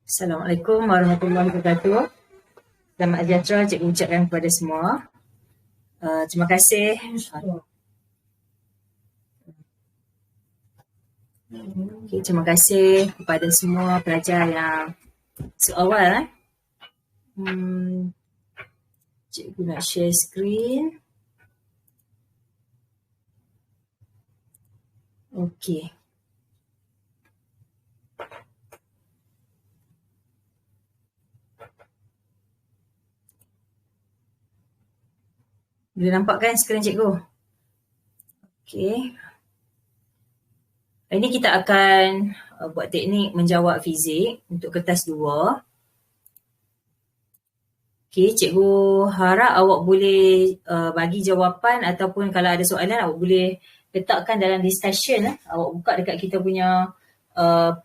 Assalamualaikum warahmatullahi wabarakatuh. Selamat sejahtera cikgu ucapkan kepada semua. Terima kasih. Terima kasih kepada semua pelajar yang seawal. Cikgu nak share screen. Okey. Boleh nampak kan skrin cikgu? Okey. Hari ini kita akan buat teknik menjawab fizik untuk kertas 2. Okey, cikgu harap awak boleh bagi jawapan ataupun kalau ada soalan awak boleh letakkan dalam discussion. Awak buka dekat kita punya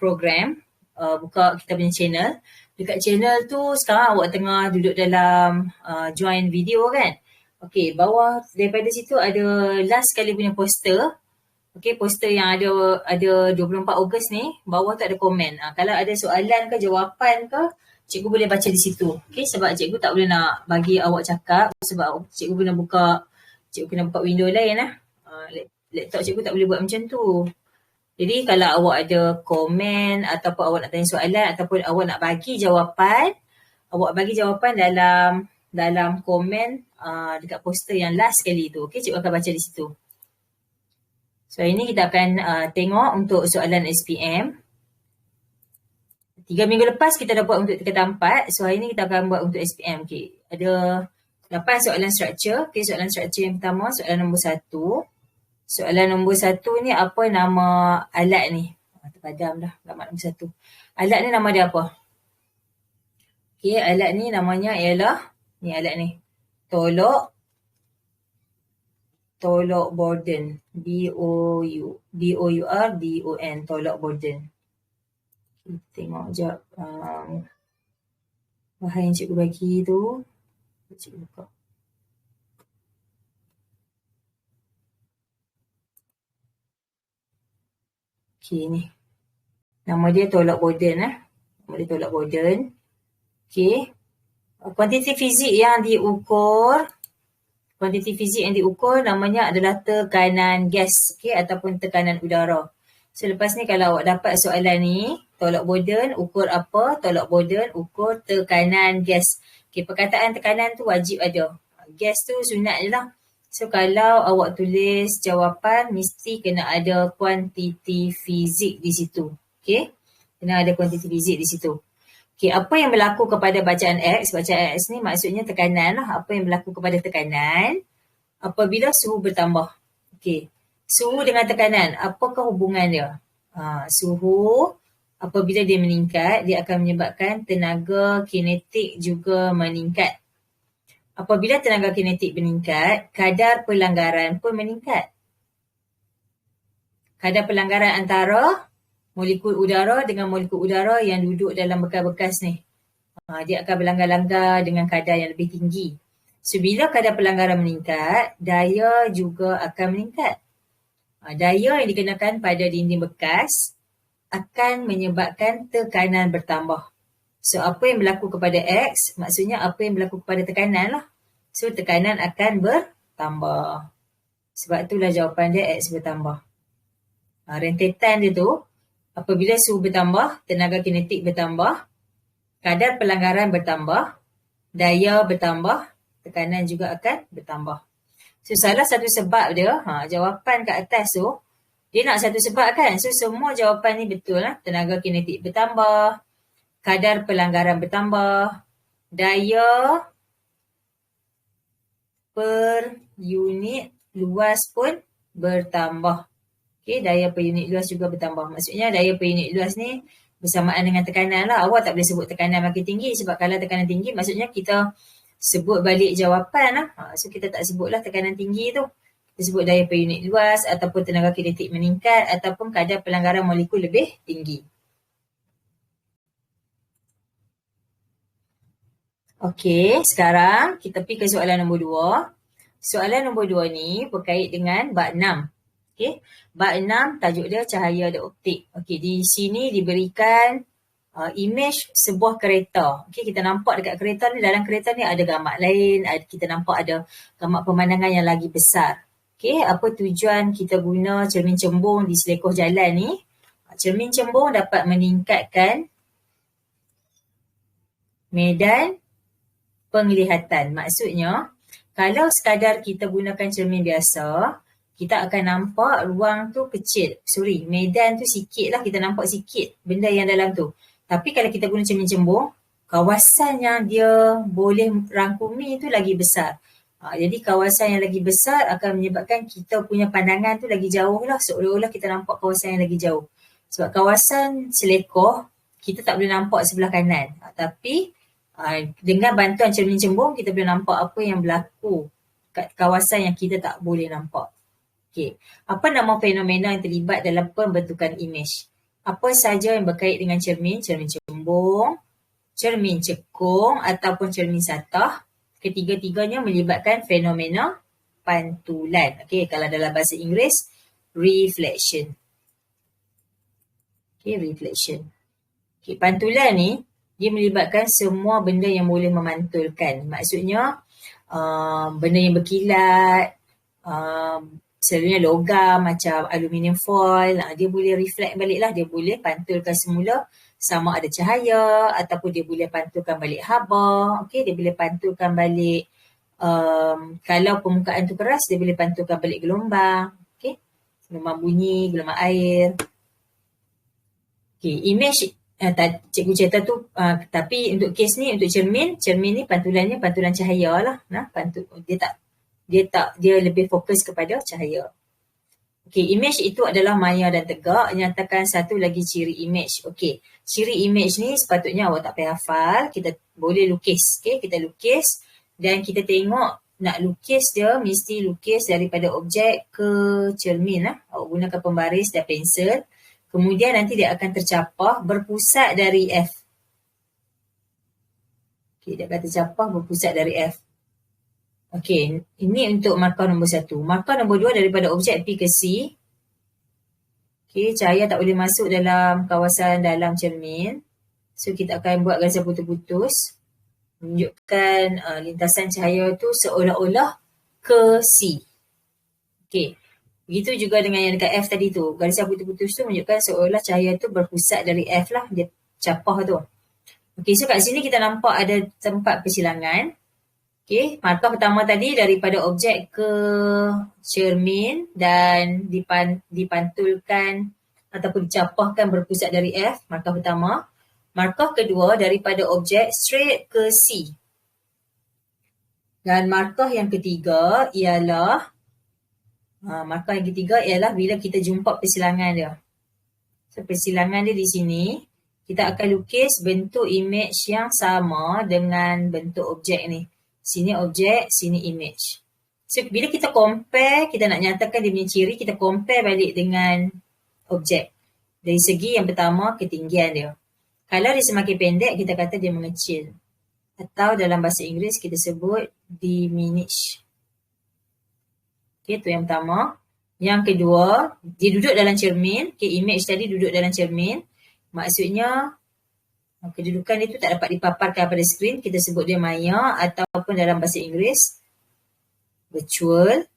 program, buka kita punya channel. Dekat channel tu sekarang awak tengah duduk dalam join video kan? Okey, bawah daripada situ ada last sekali punya poster. Okey, poster yang ada 24 Ogos ni, bawah tu ada komen. Kalau ada soalan ke jawapan ke, cikgu boleh baca di situ. Okey, sebab cikgu tak boleh nak bagi awak cakap sebab cikgu kena buka window lain lah. Laptop cikgu tak boleh buat macam tu. Jadi kalau awak ada komen ataupun awak nak tanya soalan ataupun awak nak bagi jawapan, awak bagi jawapan dalam komen dekat poster yang last sekali tu. Okey, cikgu akan baca di situ. So hari ni kita akan tengok untuk soalan SPM. 3 minggu lepas kita dah buat untuk tingkatan 4. So hari ni kita akan buat untuk SPM. Okay. Ada 8 soalan structure. Okay, soalan structure yang pertama, soalan nombor 1. Soalan nombor 1 ni apa nama alat ni? Terpadam dah gambar nombor 1. Alat ni nama dia apa? Okay, alat ni namanya ialah, ni alat ni. Tolok Borden. B-O-U-R-D-O-N. Tolok Borden. Kita tengok sekejap. Bahan yang cikgu bagi tu. Cikgu buka. Okay, ni. Nama dia Tolok Borden. Nama dia Tolok Borden. Okay. Kuantiti fizik yang diukur. Kuantiti fizik yang diukur namanya adalah tekanan gas, okay, ataupun tekanan udara. So lepas ni kalau awak dapat soalan ni, Tolok Borden ukur apa? Tolok Borden ukur tekanan gas. Okay, perkataan tekanan tu wajib ada. Gas tu sunat je lah. So kalau awak tulis jawapan, mesti kena ada kuantiti fizik di situ. Okay, kena ada kuantiti fizik di situ. Okay, apa yang berlaku kepada bacaan X? Bacaan X ni maksudnya tekanan lah. Apa yang berlaku kepada tekanan apabila suhu bertambah? Okay, suhu dengan tekanan, apakah hubungan dia? Suhu apabila dia meningkat, dia akan menyebabkan tenaga kinetik juga meningkat. Apabila tenaga kinetik meningkat, kadar pelanggaran pun meningkat. Kadar pelanggaran antara molekul udara dengan molekul udara yang duduk dalam bekas-bekas ni. Dia akan berlanggar-langgar dengan kadar yang lebih tinggi. So, bila kadar pelanggaran meningkat, daya juga akan meningkat. Daya yang dikenakan pada dinding bekas akan menyebabkan tekanan bertambah. So, apa yang berlaku kepada X, maksudnya apa yang berlaku kepada tekanan lah. So, tekanan akan bertambah. Sebab itulah jawapan dia X bertambah. Rentetan dia tu, apabila suhu bertambah, tenaga kinetik bertambah, kadar pelanggaran bertambah, daya bertambah, tekanan juga akan bertambah. So, salah satu sebab dia, jawapan kat atas tu, dia nak satu sebab kan? So, semua jawapan ni betul lah. Tenaga kinetik bertambah, kadar pelanggaran bertambah, daya per unit luas pun bertambah. Okay, daya per unit luas juga bertambah. Maksudnya daya per unit luas ni bersamaan dengan tekanan lah. Awak tak boleh sebut tekanan makin tinggi sebab kalau tekanan tinggi maksudnya kita sebut balik jawapan lah. So kita tak sebutlah tekanan tinggi tu. Kita sebut daya per unit luas ataupun tenaga kinetik meningkat ataupun kadar pelanggaran molekul lebih tinggi. Okey, sekarang kita pergi ke soalan nombor 2. Soalan nombor 2 ni berkait dengan bab 6. Okay. Bab 6 tajuk dia cahaya dan optik. Okey, di sini diberikan image sebuah kereta. Okay, kita nampak dekat kereta ni, dalam kereta ni ada gambar lain, kita nampak ada gambar pemandangan yang lagi besar. Okay, apa tujuan kita guna cermin cembung di selekoh jalan ni? Cermin cembung dapat meningkatkan medan penglihatan. Maksudnya, kalau sekadar kita gunakan cermin biasa, kita akan nampak ruang tu kecil. Medan tu sikit lah, kita nampak sikit benda yang dalam tu. Tapi kalau kita guna cermin cembung, kawasan yang dia boleh rangkumi tu lagi besar. Jadi kawasan yang lagi besar akan menyebabkan kita punya pandangan tu lagi jauh lah. Seolah-olah kita nampak kawasan yang lagi jauh. Sebab kawasan selekoh, kita tak boleh nampak sebelah kanan. Tapi dengan bantuan cermin cembung, kita boleh nampak apa yang berlaku kat kawasan yang kita tak boleh nampak. Okay. Apa nama fenomena yang terlibat dalam pembentukan imej? Apa saja yang berkait dengan cermin? Cermin cembung, cermin cekung ataupun cermin satah. Ketiga-tiganya melibatkan fenomena pantulan. Okay, kalau dalam bahasa Inggeris, reflection. Okay, reflection. Okay, pantulan ni, dia melibatkan semua benda yang boleh memantulkan. Maksudnya, benda yang berkilat, selalunya logam macam aluminium foil, dia boleh reflect balik lah. Dia boleh pantulkan semula sama ada cahaya ataupun dia boleh pantulkan balik haba. Okay, dia boleh pantulkan balik, kalau permukaan tu keras, dia boleh pantulkan balik gelombang. Okay, gelombang bunyi, gelombang air. Okay, image cikgu cerita tu, tapi untuk kes ni, untuk cermin ni pantulannya pantulan cahaya lah. Dia lebih fokus kepada cahaya. Okey, image itu adalah maya dan tegak. Nyatakan satu lagi ciri image. Okey, ciri image ni sepatutnya awak tak payah hafal. Kita boleh lukis. Okey, kita lukis dan kita tengok nak lukis dia mesti lukis daripada objek ke cermin lah. Awak gunakan pembaris dan pensel. Kemudian nanti dia akan tercapah berpusat dari F. Okey, dia akan tercapah berpusat dari F. Okey, ini untuk markah nombor 1. Markah nombor 2 daripada objek P ke C. Okey, cahaya tak boleh masuk dalam kawasan dalam cermin. So, kita akan buat garisan putus-putus. Menunjukkan lintasan cahaya tu seolah-olah ke C. Okey, begitu juga dengan yang dekat F tadi tu. Garisan putus-putus tu menunjukkan seolah cahaya tu berpusat dari F lah. Dia capah tu. Okey, so kat sini kita nampak ada tempat persilangan. Okey, markah pertama tadi daripada objek ke cermin dan dipantulkan ataupun dicapahkan berpusat dari F, markah pertama. Markah kedua daripada objek straight ke C. Dan markah yang ketiga ialah bila kita jumpa persilangan dia. So, persilangan dia di sini, kita akan lukis bentuk image yang sama dengan bentuk objek ni. Sini objek, sini image. So, bila kita compare, kita nak nyatakan dia punya ciri, kita compare balik dengan objek. Dari segi yang pertama, ketinggian dia. Kalau dia semakin pendek, kita kata dia mengecil. Atau dalam bahasa Inggeris, kita sebut diminish. Okay, itu yang pertama. Yang kedua, dia duduk dalam cermin. Okay, image tadi duduk dalam cermin. Maksudnya, kedudukan dia tu tak dapat dipaparkan pada skrin. Kita sebut dia maya ataupun dalam bahasa Inggeris virtual.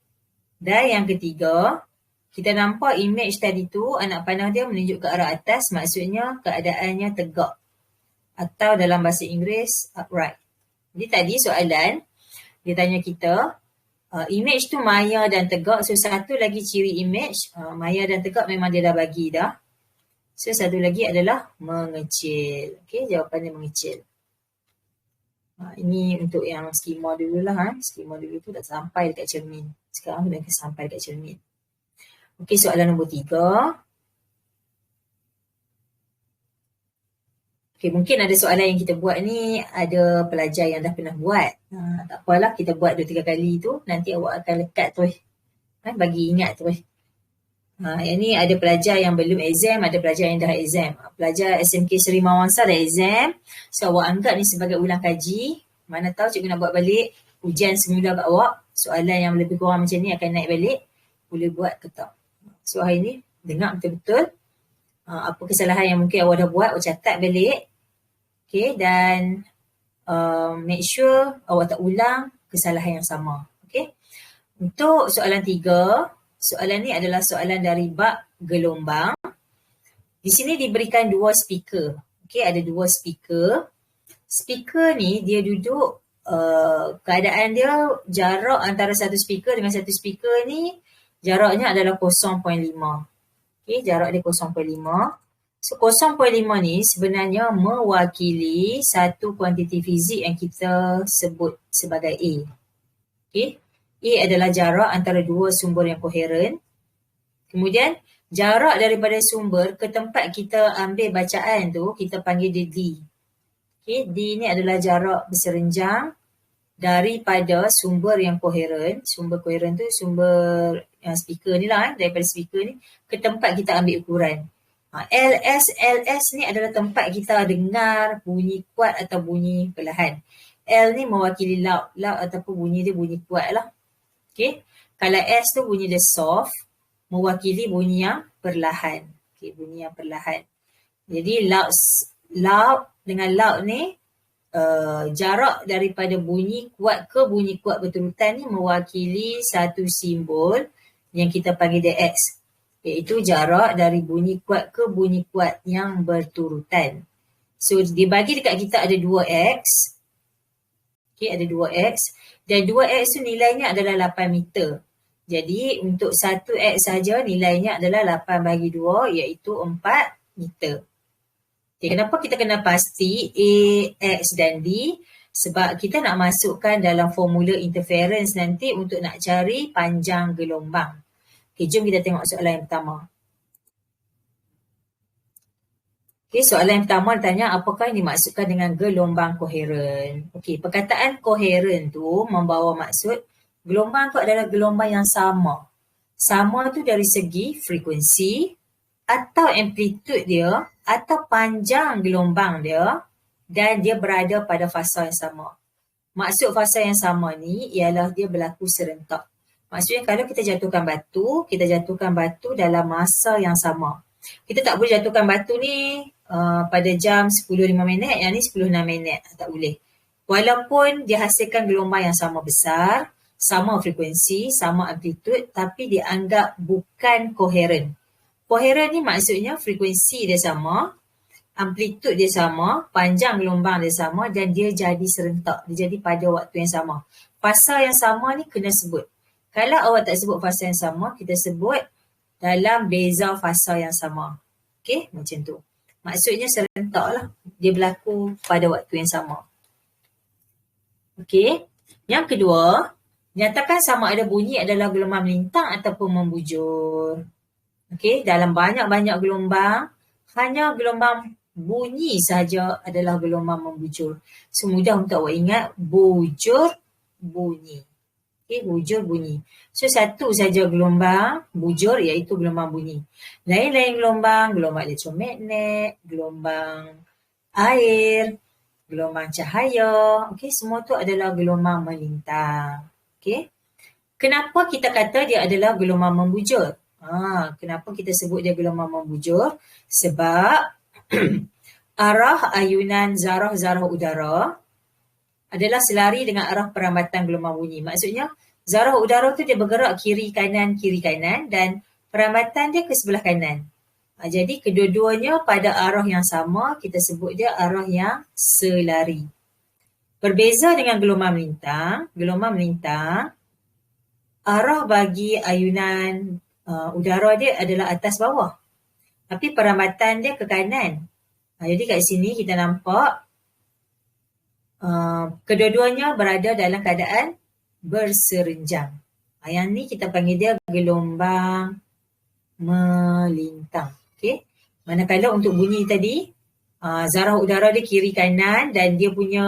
Dan yang ketiga, kita nampak image tadi tu anak panah dia menunjuk ke arah atas, maksudnya keadaannya tegak. Atau dalam bahasa Inggeris upright. Jadi tadi soalan dia tanya kita image tu maya dan tegak. So satu lagi ciri image maya dan tegak memang dia dah bagi dah. So, satu lagi adalah mengecil. Okey, jawapannya mengecil. Ini untuk yang skema dulu lah. Skema dulu tu dah sampai dekat cermin. Sekarang dah sampai dekat cermin. Okey, soalan nombor 3. Okey, mungkin ada soalan yang kita buat ni, ada pelajar yang dah pernah buat. Tak apalah, kita buat 2-3 kali tu. Nanti awak akan lekat tu. Bagi ingat tu. Yang ni ada pelajar yang belum exam, ada pelajar yang dah exam. Pelajar SMK Seri Mawangsa dah exam. So, awak anggap ni sebagai ulang kaji. Mana tahu cikgu nak buat balik ujian semula kat awak. Soalan yang lebih kurang macam ni akan naik balik. Boleh buat ke tak? So, hari ni dengar betul-betul. Apa kesalahan yang mungkin awak dah buat, awak catat balik. Okay, dan make sure awak tak ulang kesalahan yang sama. Okay. Untuk soalan 3, soalan ni adalah soalan dari bab gelombang. Di sini diberikan 2 speaker. Okay, ada 2 speaker. Speaker ni dia duduk, keadaan dia jarak antara satu speaker dengan satu speaker ni jaraknya adalah 0.5. Okay, jarak dia 0.5. So 0.5 ni sebenarnya mewakili satu kuantiti fizik yang kita sebut sebagai A. Okay. A adalah jarak antara dua sumber yang koheren. Kemudian jarak daripada sumber ke tempat kita ambil bacaan tu kita panggil dia D. Okay. D ni adalah jarak berserenjang daripada sumber yang koheren. Sumber koheren tu sumber yang speaker ni lah, daripada speaker ni ke tempat kita ambil ukuran. LS ni adalah tempat kita dengar bunyi kuat atau bunyi perlahan. L ni mewakili loud ataupun bunyi dia bunyi kuat lah. Okay. Kalau S tu bunyi dia soft, mewakili bunyi yang perlahan. Okay, bunyi yang perlahan. Jadi loud dengan loud ni jarak daripada bunyi kuat ke bunyi kuat berturutan ni mewakili satu simbol yang kita panggil dia X. Iaitu jarak dari bunyi kuat ke bunyi kuat yang berturutan. So, dibagi dekat kita ada 2X. Okay, ada 2X. Dan 2X tu nilainya adalah 8 meter. Jadi, untuk 1X saja nilainya adalah 8 bagi 2 iaitu 4 meter. Okay, kenapa kita kena pasti A, X dan D? Sebab kita nak masukkan dalam formula interference nanti untuk nak cari panjang gelombang. Okay, jom kita tengok soalan yang pertama. Okay, soalan yang pertama ditanya apakah yang dimaksudkan dengan gelombang koheren. Okay, perkataan koheren tu membawa maksud gelombang tu adalah gelombang yang sama. Sama tu dari segi frekuensi atau amplitude dia atau panjang gelombang dia dan dia berada pada fasa yang sama. Maksud fasa yang sama ni ialah dia berlaku serentak. Maksudnya kalau kita jatuhkan batu dalam masa yang sama. Kita tak boleh jatuhkan batu ni pada jam 10.05 minit, yang ni 10.06 minit. Tak boleh. Walaupun dia hasilkan gelombang yang sama besar, sama frekuensi, sama amplitude, tapi dianggap bukan koheren. Koheren ni maksudnya frekuensi dia sama, amplitude dia sama, panjang gelombang dia sama dan dia jadi serentak. Dia jadi pada waktu yang sama. Fasa yang sama ni kena sebut. Kalau awak tak sebut fasa yang sama, kita sebut dalam beza fasa yang sama. Okey, macam tu. Maksudnya serentak lah. Dia berlaku pada waktu yang sama. Okey. Yang kedua, nyatakan sama ada bunyi adalah gelombang melintang ataupun membujur. Okey, dalam banyak-banyak gelombang, hanya gelombang bunyi sahaja adalah gelombang membujur. So, mudah untuk awak ingat, bujur bunyi. Okay, bujur bunyi. So, satu saja gelombang bujur iaitu gelombang bunyi. Lain-lain gelombang elektromagnet, gelombang air, gelombang cahaya. Okay, semua tu adalah gelombang melintang. Okay. Kenapa kita kata dia adalah gelombang membujur? Kenapa kita sebut dia gelombang membujur? Sebab arah ayunan zarah-zarah udara adalah selari dengan arah perambatan gelombang bunyi. Maksudnya, zarah udara tu dia bergerak kiri kanan dan perambatan dia ke sebelah kanan. Jadi, kedua-duanya pada arah yang sama, kita sebut dia arah yang selari. Berbeza dengan gelombang melintang, arah bagi ayunan udara dia adalah atas bawah. Tapi perambatan dia ke kanan. Jadi, kat sini kita nampak kedua-duanya berada dalam keadaan berserenjang. Yang ni kita panggil dia gelombang melintang. Okay. Manakala untuk bunyi tadi, zarah udara dia kiri kanan dan dia punya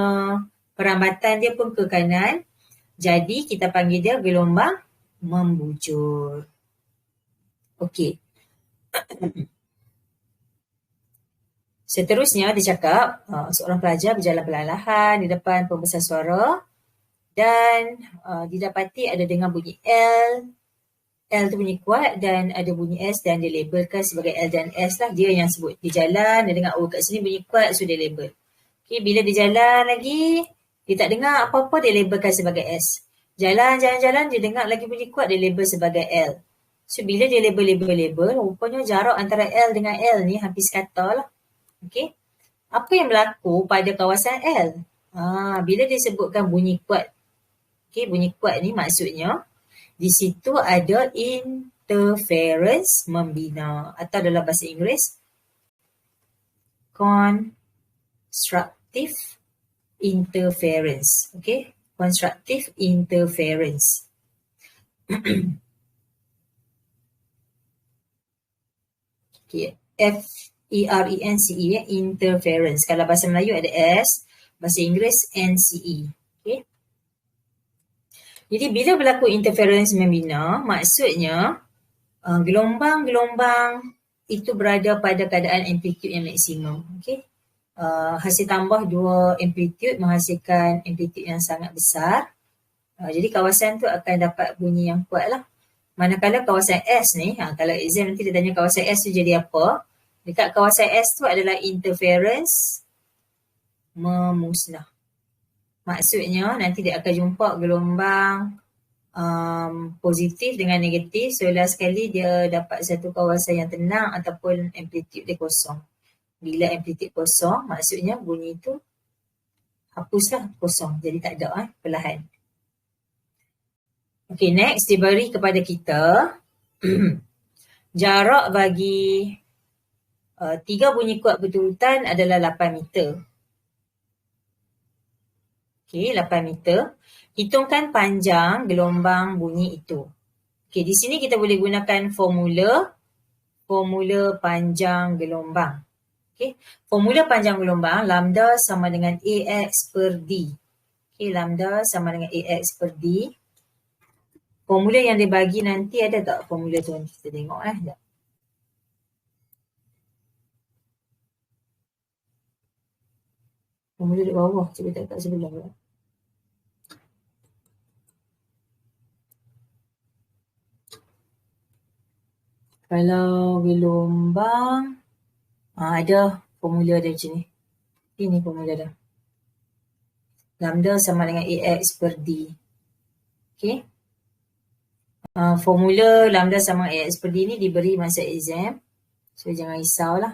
perambatan dia pun ke kanan. Jadi kita panggil dia gelombang membujur. Okey. Seterusnya dia cakap seorang pelajar berjalan perlahan di depan pembesar suara dan didapati ada dengar bunyi L. L tu bunyi kuat dan ada bunyi S dan dia labelkan sebagai L dan S lah. Dia yang sebut. Dia jalan, dia dengar kat sini bunyi kuat so dia label. Okay, bila dia jalan lagi, dia tak dengar apa-apa, dia labelkan sebagai S. Jalan, dia dengar lagi bunyi kuat, dia label sebagai L. So, bila dia label, rupanya jarak antara L dengan L ni hampir sekata lah. Okay. Apa yang berlaku pada kawasan L? Bila dia sebutkan bunyi kuat. Okay, bunyi kuat ni maksudnya, di situ ada interference membina. Atau dalam bahasa Inggeris, constructive interference. Okay, constructive interference. Okay, F-E-R-E-N-C-E, interference. Kalau bahasa Melayu ada S, bahasa Inggeris N-C-E. Okay. Jadi bila berlaku interference membina, maksudnya gelombang-gelombang itu berada pada keadaan amplitude yang maksimum. Okay. Hasil tambah dua amplitude menghasilkan amplitude yang sangat besar. Jadi kawasan tu akan dapat bunyi yang kuat lah. Manakala kawasan S ni, kalau exam nanti dia tanya kawasan S tu jadi apa? Dekat kawasan S tu adalah interference memusnah. Maksudnya nanti dia akan jumpa gelombang positif dengan negatif. So last sekali dia dapat satu kawasan yang tenang ataupun amplitude dia kosong. Bila amplitude kosong, maksudnya bunyi tu hapuslah kosong. Jadi tak ada perlahan. Okay, next diberi kepada kita jarak bagi 3 bunyi kuat berturutan adalah 8 meter. Okay, 8 meter. Hitungkan panjang gelombang bunyi itu. Okay, di sini kita boleh gunakan formula panjang gelombang. Okay, formula panjang gelombang, lambda sama dengan AX per D. Okay, lambda sama dengan AX per D. Formula yang dia bagi nanti ada tak formula tu? Kita tengok sekejap. Formula di bawah, cuba tak kat sebelah pula. Kalau gelombang, ada formula dia macam ni. Ini formula dia. Lambda sama dengan AX per D. Okay. Formula lambda sama AX per D ni diberi masa exam. So jangan risaulah.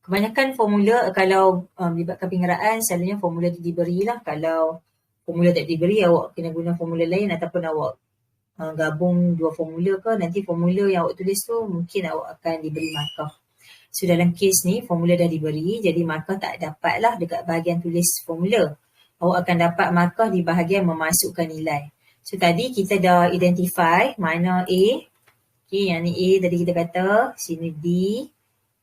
Kebanyakan formula kalau melibatkan pengeraan, selalunya formula diberilah. Kalau formula tak diberi, awak kena guna formula lain ataupun awak gabung dua formula ke, nanti formula yang awak tulis tu mungkin awak akan diberi markah. So dalam kes ni formula dah diberi, jadi markah tak dapatlah dekat bahagian tulis formula. Awak akan dapat markah di bahagian memasukkan nilai. So tadi kita dah identify mana A. Okay, yang ni A tadi kita kata, sini D.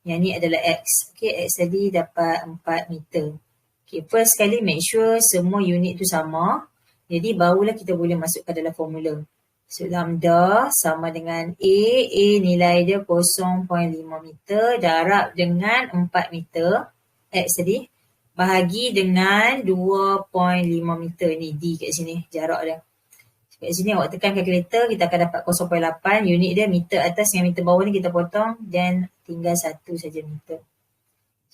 Yang ni adalah X. Okay, X tadi dapat 4 meter. Okay, first sekali make sure semua unit tu sama. Jadi barulah kita boleh masukkan dalam formula. So lambda sama dengan A nilai dia 0.5 meter darab dengan 4 meter. X tadi. Bahagi dengan 2.5 meter. Ni D kat sini, jarak dia. Kat sini awak tekan kalkulator, kita akan dapat 0.8. Unit dia meter atas dengan meter bawah ni kita potong dan tinggal 1 saja meter.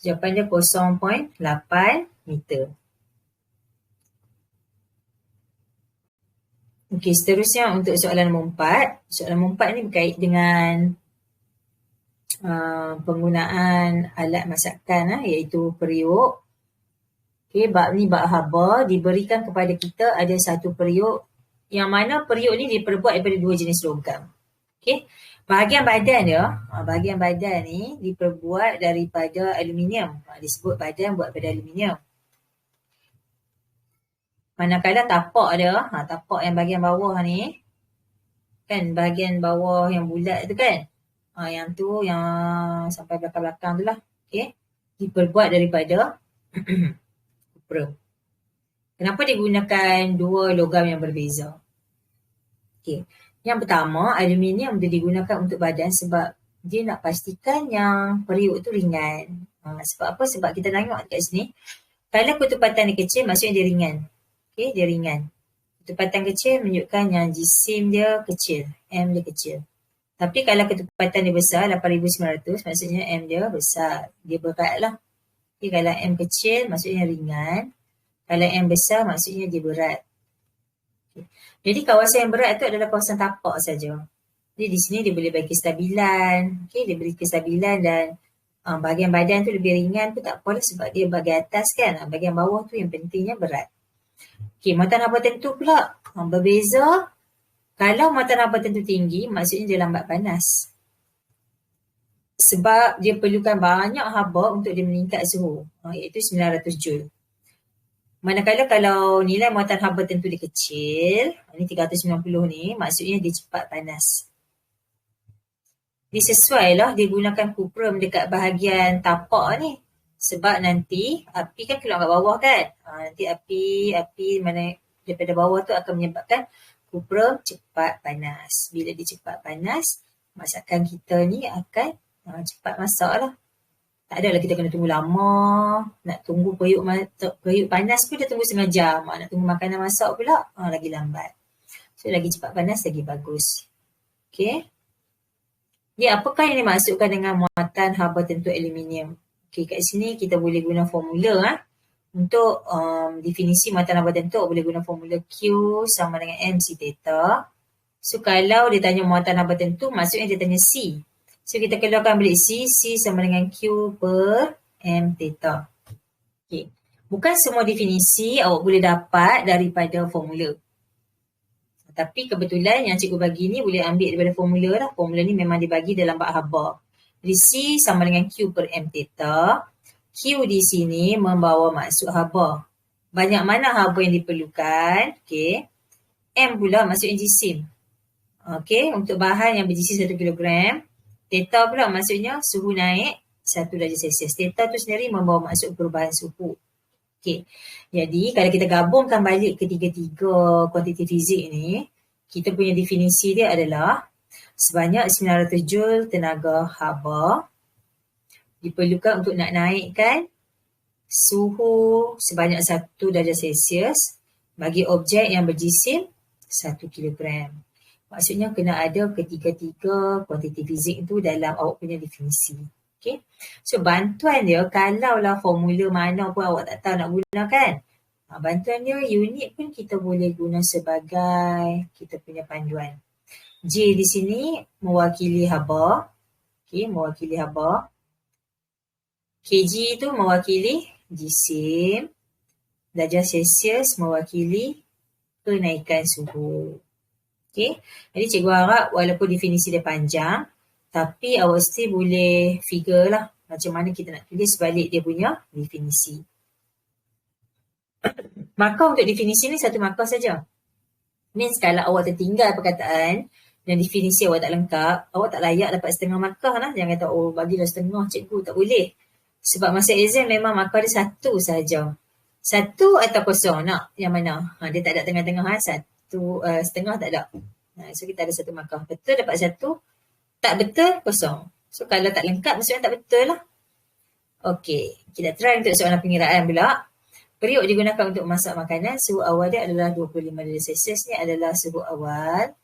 Jawapan dia 0.8 meter. Okey, seterusnya untuk soalan nombor 4. Soalan nombor 4 ni berkait dengan penggunaan alat masakan iaitu periuk. Okey, bab ni bab haba, diberikan kepada kita ada satu periuk yang mana periuk ni diperbuat daripada dua jenis logam. Okey, bahagian badan ni diperbuat daripada aluminium. Disebut badan buat daripada aluminium. Manakala tapak dia, tapak yang bahagian bawah ni, kan bahagian bawah yang bulat tu kan, yang tu yang sampai belakang-belakang tu lah. Okay, diperbuat daripada kupra. Kenapa digunakan dua logam yang berbeza? Okay, yang pertama, aluminium dia digunakan untuk badan sebab dia nak pastikan yang periuk tu ringan. Sebab apa? Sebab kita tengok dekat sini, kalau kutupatan dia kecil, maksudnya dia ringan. Okay, dia ringan. Ketepatan kecil menunjukkan yang jisim dia kecil. M dia kecil. Tapi kalau ketepatan dia besar, 8,900, maksudnya M dia besar. Dia berat lah. Okay, kalau M kecil maksudnya ringan. Kalau M besar maksudnya dia berat. Okay. Jadi kawasan yang berat tu adalah kawasan tapak saja. Jadi di sini dia boleh bagi kestabilan. Okay, dia beri kestabilan dan bahagian badan tu lebih ringan pun tak apa sebab dia bahagian atas kan. Bahagian bawah tu yang pentingnya berat. Okay, muatan haba tentu pula berbeza. Kalau muatan haba tentu tinggi maksudnya dia lambat panas. Sebab dia perlukan banyak haba untuk dia meningkat suhu. Iaitu 900 Joule. Manakala kalau nilai muatan haba tentu dia kecil, ni 390 ni, maksudnya dia cepat panas. Dia sesuai lah dia gunakan kuprum dekat bahagian tapak ni. Sebab nanti api kan keluar kat bawah kan. Nanti api mana daripada bawah tu akan menyebabkan kuprum cepat panas. Bila dia cepat panas, masakan kita ni akan cepat masak lah. Tak adalah kita kena tunggu lama. Nak tunggu periuk panas pun dia tunggu setengah jam. Nak tunggu makanan masak pula, lagi lambat. So, lagi cepat panas, lagi bagus. Okay. Ya, apakah yang dimaksudkan dengan muatan haba tentu aluminium? Okay, kat sini kita boleh guna formula. Untuk definisi muatan haba tentu, boleh guna formula Q sama dengan MC theta. So, kalau dia tanya muatan haba tentu, maksudnya dia tanya C. So, kita keluarkan balik C sama dengan Q per M theta. Okay. Bukan semua definisi awak boleh dapat daripada formula. Tapi kebetulan yang cikgu bagi ni boleh ambil daripada formula lah. Formula ni memang dibagi dalam bab haba. Jadi C sama dengan Q per M theta. Q di sini membawa maksud haba. Banyak mana haba yang diperlukan. Okay. M pula maksudnya jisim. Okay. Untuk bahan yang berjisim 1 kilogram. Theta pula maksudnya suhu naik 1 darjah Celsius. Theta tu sendiri membawa maksud perubahan suhu. Okay. Jadi kalau kita gabungkan balik ketiga-tiga kuantiti fizik ni, kita punya definisi dia adalah sebanyak 900 Joule tenaga haba diperlukan untuk nak naikkan suhu sebanyak 1 darjah Celsius bagi objek yang berjisim 1 kilogram. Maksudnya kena ada ketiga-tiga kuantiti fizik itu dalam awak punya definisi. Okay. So bantuan dia kalaulah formula mana pun awak tak tahu nak gunakan. Bantuan dia unit pun kita boleh guna sebagai kita punya panduan. J di sini mewakili haba. Okay, mewakili haba. kg itu mewakili jisim. Darjah Celsius mewakili kenaikan suhu. Okay. Jadi cikgu harap walaupun definisi dia panjang, tapi awak still boleh figure lah macam mana kita nak tulis balik dia punya definisi. Markah untuk definisi ni satu markah saja. Means kalau awak tertinggal perkataan dan definisi awak tak lengkap, awak tak layak dapat setengah markah lah. Jangan kata, oh bagilah setengah cikgu, tak boleh. Sebab masa exam memang markah dia satu saja. Satu atau kosong nak yang mana? Dia tak ada tengah-tengah. Setengah tak ada. So kita ada satu markah. Betul dapat satu. Tak betul kosong. So kalau tak lengkap maksudnya tak betul lah. Okey. Kita try untuk soalan pengiraan pula. Periuk digunakan untuk masak makanan. Suhu awal dia adalah 25 darjah Celsius. Ni adalah suhu awal.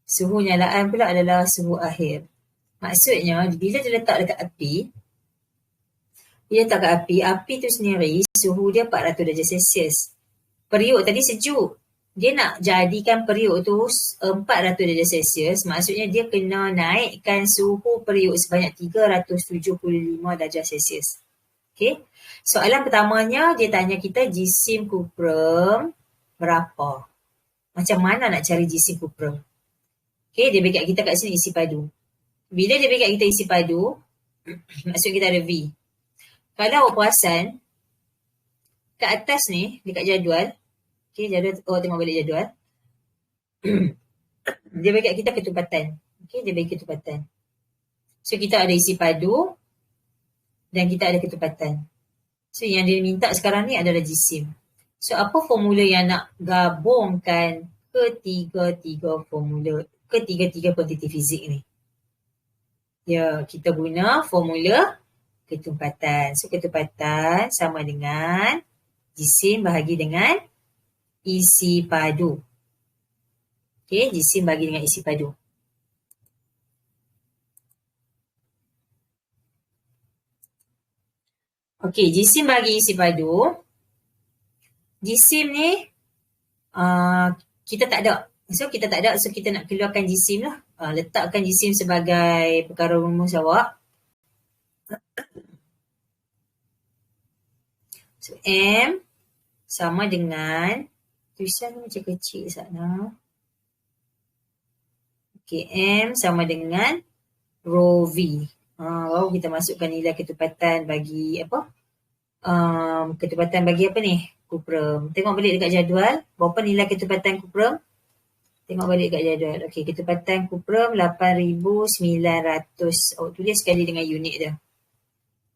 Suhu nyalaan pula adalah suhu akhir. Maksudnya bila dia letak dekat api. Bila letak dekat api tu sendiri suhu dia 400 darjah Celsius. Periuk tadi sejuk. Dia nak jadikan periuk tu 400 darjah Celsius, maksudnya dia kena naikkan suhu periuk sebanyak 375 darjah Celsius. Okay. Soalan pertamanya dia tanya kita jisim kuprum berapa. Macam mana nak cari jisim kuprum? Okay, dia bagi kat kita kat sini isi padu. Bila dia bagi kat kita isi padu, maksud kita ada V. Kalau awak perasan, kat atas ni, dekat jadual, okay, jadual, tengok balik jadual. Dia bagi kat kita ketumpatan. Okay, dia bagi ketumpatan. So, kita ada isi padu dan kita ada ketumpatan. So, yang dia minta sekarang ni adalah jisim. So, apa formula yang nak gabungkan ketiga-tiga kuantiti fizik ni? Ya, kita guna formula ketumpatan. So, ketumpatan sama dengan jisim bahagi dengan isi padu. Okey, jisim bagi dengan isi padu. Okey, jisim bagi isi padu. Jisim ni kita tak ada. So kita tak ada, so kita nak keluarkan jisim lah. Letakkan jisim sebagai perkara rumus awak. So M sama dengan, tulisan ni macam kecil sana. Okey, M sama dengan rho V. Baru kita masukkan nilai ketepatan bagi apa? Ketepatan bagi apa ni? Kuprum. Tengok balik dekat jadual. Berapa nilai ketepatan kuprum? Tengok balik dekat jadual. Okey, ketepatan kuprum 8,900. Tulis sekali dengan unit dia.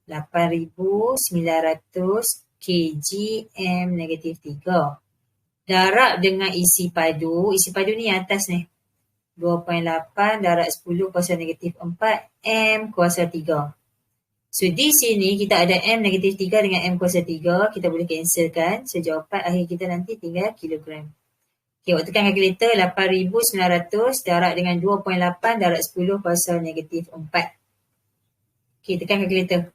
8,900 kgm negatif 3. Darab dengan isi padu. Isi padu ni yang atas ni. 2.8 darab 10 kuasa negatif 4 M kuasa 3. So di sini kita ada M negatif 3 dengan M kuasa 3. Kita boleh cancelkan. So jawapan akhir kita nanti tinggal kilogram. Okay, awak tekan kalkulator 8,900 darab dengan 2.8 darab 10 kuasa negatif 4. Okay, tekan kalkulator.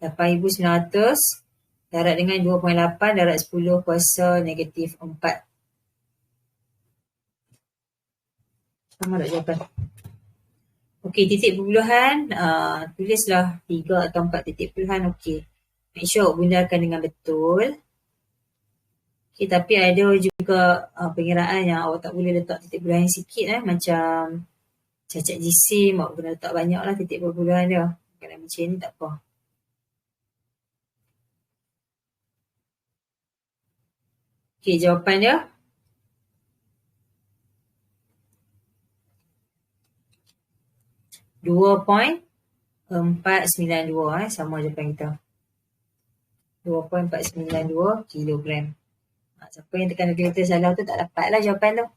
8,900 darab dengan 2.8 darab 10 kuasa negatif 4. Sama tak jawapan? Okey, titik perpuluhan, tulislah 3 atau 4 titik perpuluhan, okey. Make sure awak gunakan dengan betul. Okey, tapi ada juga pengiraan yang awak tak boleh letak titik perpuluhan yang sikit macam cacat jisim, awak kena letak banyak lah titik perpuluhan dia. Kalau macam ni tak apa. Okey, jawapan dia 2.492 sama jawapan kita. 2.492 kilogram. Siapa yang tekan kalkulator salah tu tak dapatlah jawapan tu.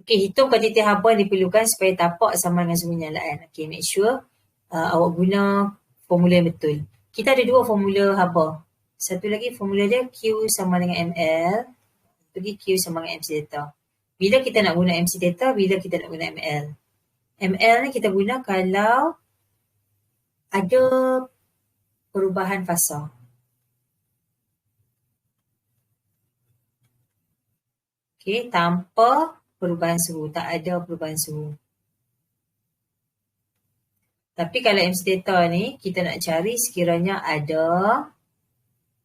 Okey, hitung kuantiti haba yang diperlukan supaya tapak sama dengan suhu nyalaan. Okey, make sure awak guna formula yang betul. Kita ada dua formula haba. Satu lagi formula dia Q sama dengan ML. Satu lagi Q sama dengan MC theta. Bila kita nak guna MC theta, bila kita nak guna ML. ML ni kita guna kalau ada perubahan fasa. Okey, tanpa perubahan suhu. Tak ada perubahan suhu. Tapi kalau MC theta ni, kita nak cari sekiranya ada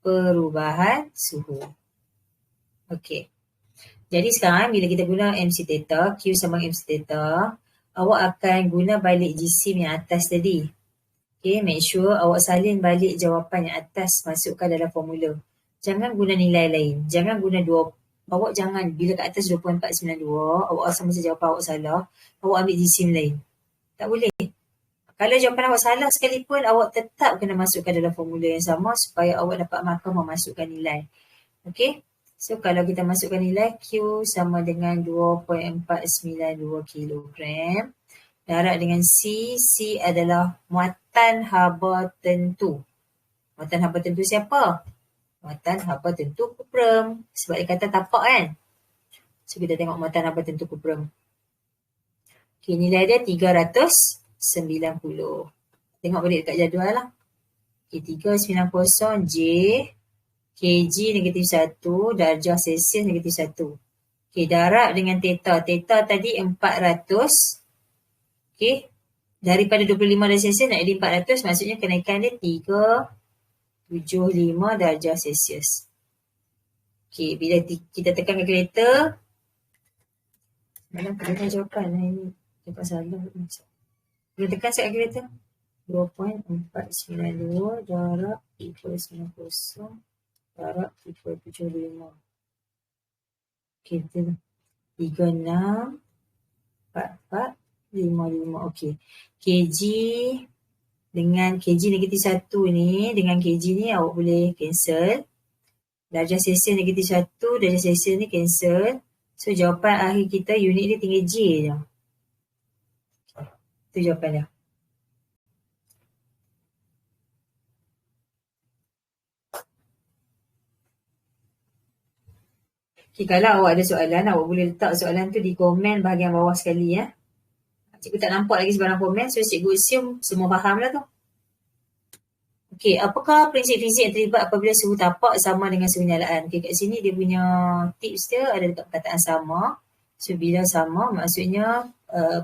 perubahan suhu. Okey. Jadi sekarang bila kita guna MC theta, Q sama MC theta, awak akan guna balik jisim yang atas tadi. Okay, make sure awak salin balik jawapan yang atas, masukkan dalam formula. Jangan guna nilai lain. Jangan guna awak jangan, bila kat atas 2.492, awak rasa macam jawapan awak salah, awak ambil jisim lain. Tak boleh. Kalau jawapan awak salah sekalipun, awak tetap kena masukkan dalam formula yang sama supaya awak dapat markah memasukkan nilai. Okay. So, kalau kita masukkan nilai Q sama dengan 2.492 kilogram. Darab dengan C. C adalah muatan haba tentu. Muatan haba tentu siapa? Muatan haba tentu kuprum. Sebab dia kata tapak kan? So, kita tengok muatan haba tentu kuprum. Okay, nilai dia 390. Tengok balik dekat jadual lah. Okay, 390 J. Kg negatif 1, darjah Celsius negatif 1. Okey, darab dengan theta. Theta tadi 400. Okey, daripada 25 darjah Celsius nak jadi 400, maksudnya kenaikan dia 375 darjah Celsius. Okey, bila kita tekan kalkulator, mana perlukan jawapan ini? Jawapan salah. Bila tekan set kalkulator, 2.492 darab 390 darab 375. Okey, betul. 36, 44, 55. Okey. Kg dengan Kg negatif 1 ni, dengan Kg ni awak boleh cancel. Darjah Celsius negatif 1, darjah Celsius ni cancel. So, jawapan akhir kita unit dia tinggal J je. Itu jawapan dia. Okay, kalau awak ada soalan, awak boleh letak soalan tu di komen bahagian bawah sekali ya. Cikgu tak nampak lagi sebarang komen, so cikgu assume semua faham lah tu. Okey, apakah prinsip fizik yang terlibat apabila suhu tapak sama dengan suhu nyalaan? Okey, kat sini dia punya tips dia ada dekat perkataan sama. So, bila sama maksudnya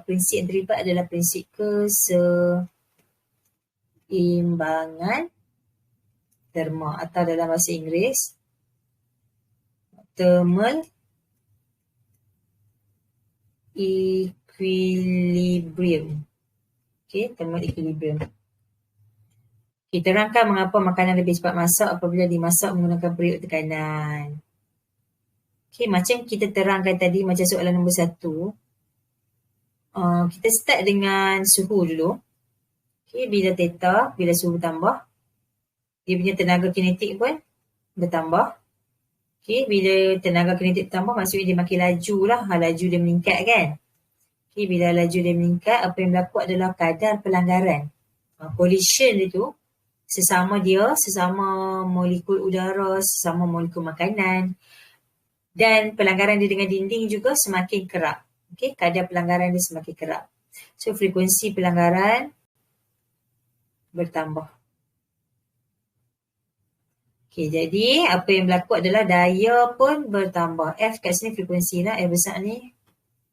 prinsip yang terlibat adalah prinsip keseimbangan terma atau dalam bahasa Inggeris thermal equilibrium. Okey, thermal equilibrium. Okay, terangkan mengapa makanan lebih cepat masak apabila dimasak menggunakan periuk tekanan. Okay, macam kita terangkan tadi macam soalan nombor 1. Kita start dengan suhu dulu. Okay, bila theta, bila suhu tambah, dia punya tenaga kinetik pun bertambah. Okay, bila tenaga kinetik bertambah maksudnya dia makin laju lah. Laju dia meningkat kan. Okay, bila laju dia meningkat, apa yang berlaku adalah kadar pelanggaran. Collision itu sesama molekul udara, sesama molekul makanan dan pelanggaran dia dengan dinding juga semakin kerap. Okey, kadar pelanggaran dia semakin kerap. So frekuensi pelanggaran bertambah. Okey, jadi apa yang berlaku adalah daya pun bertambah. F kat sini frekuensi lah, F besar ni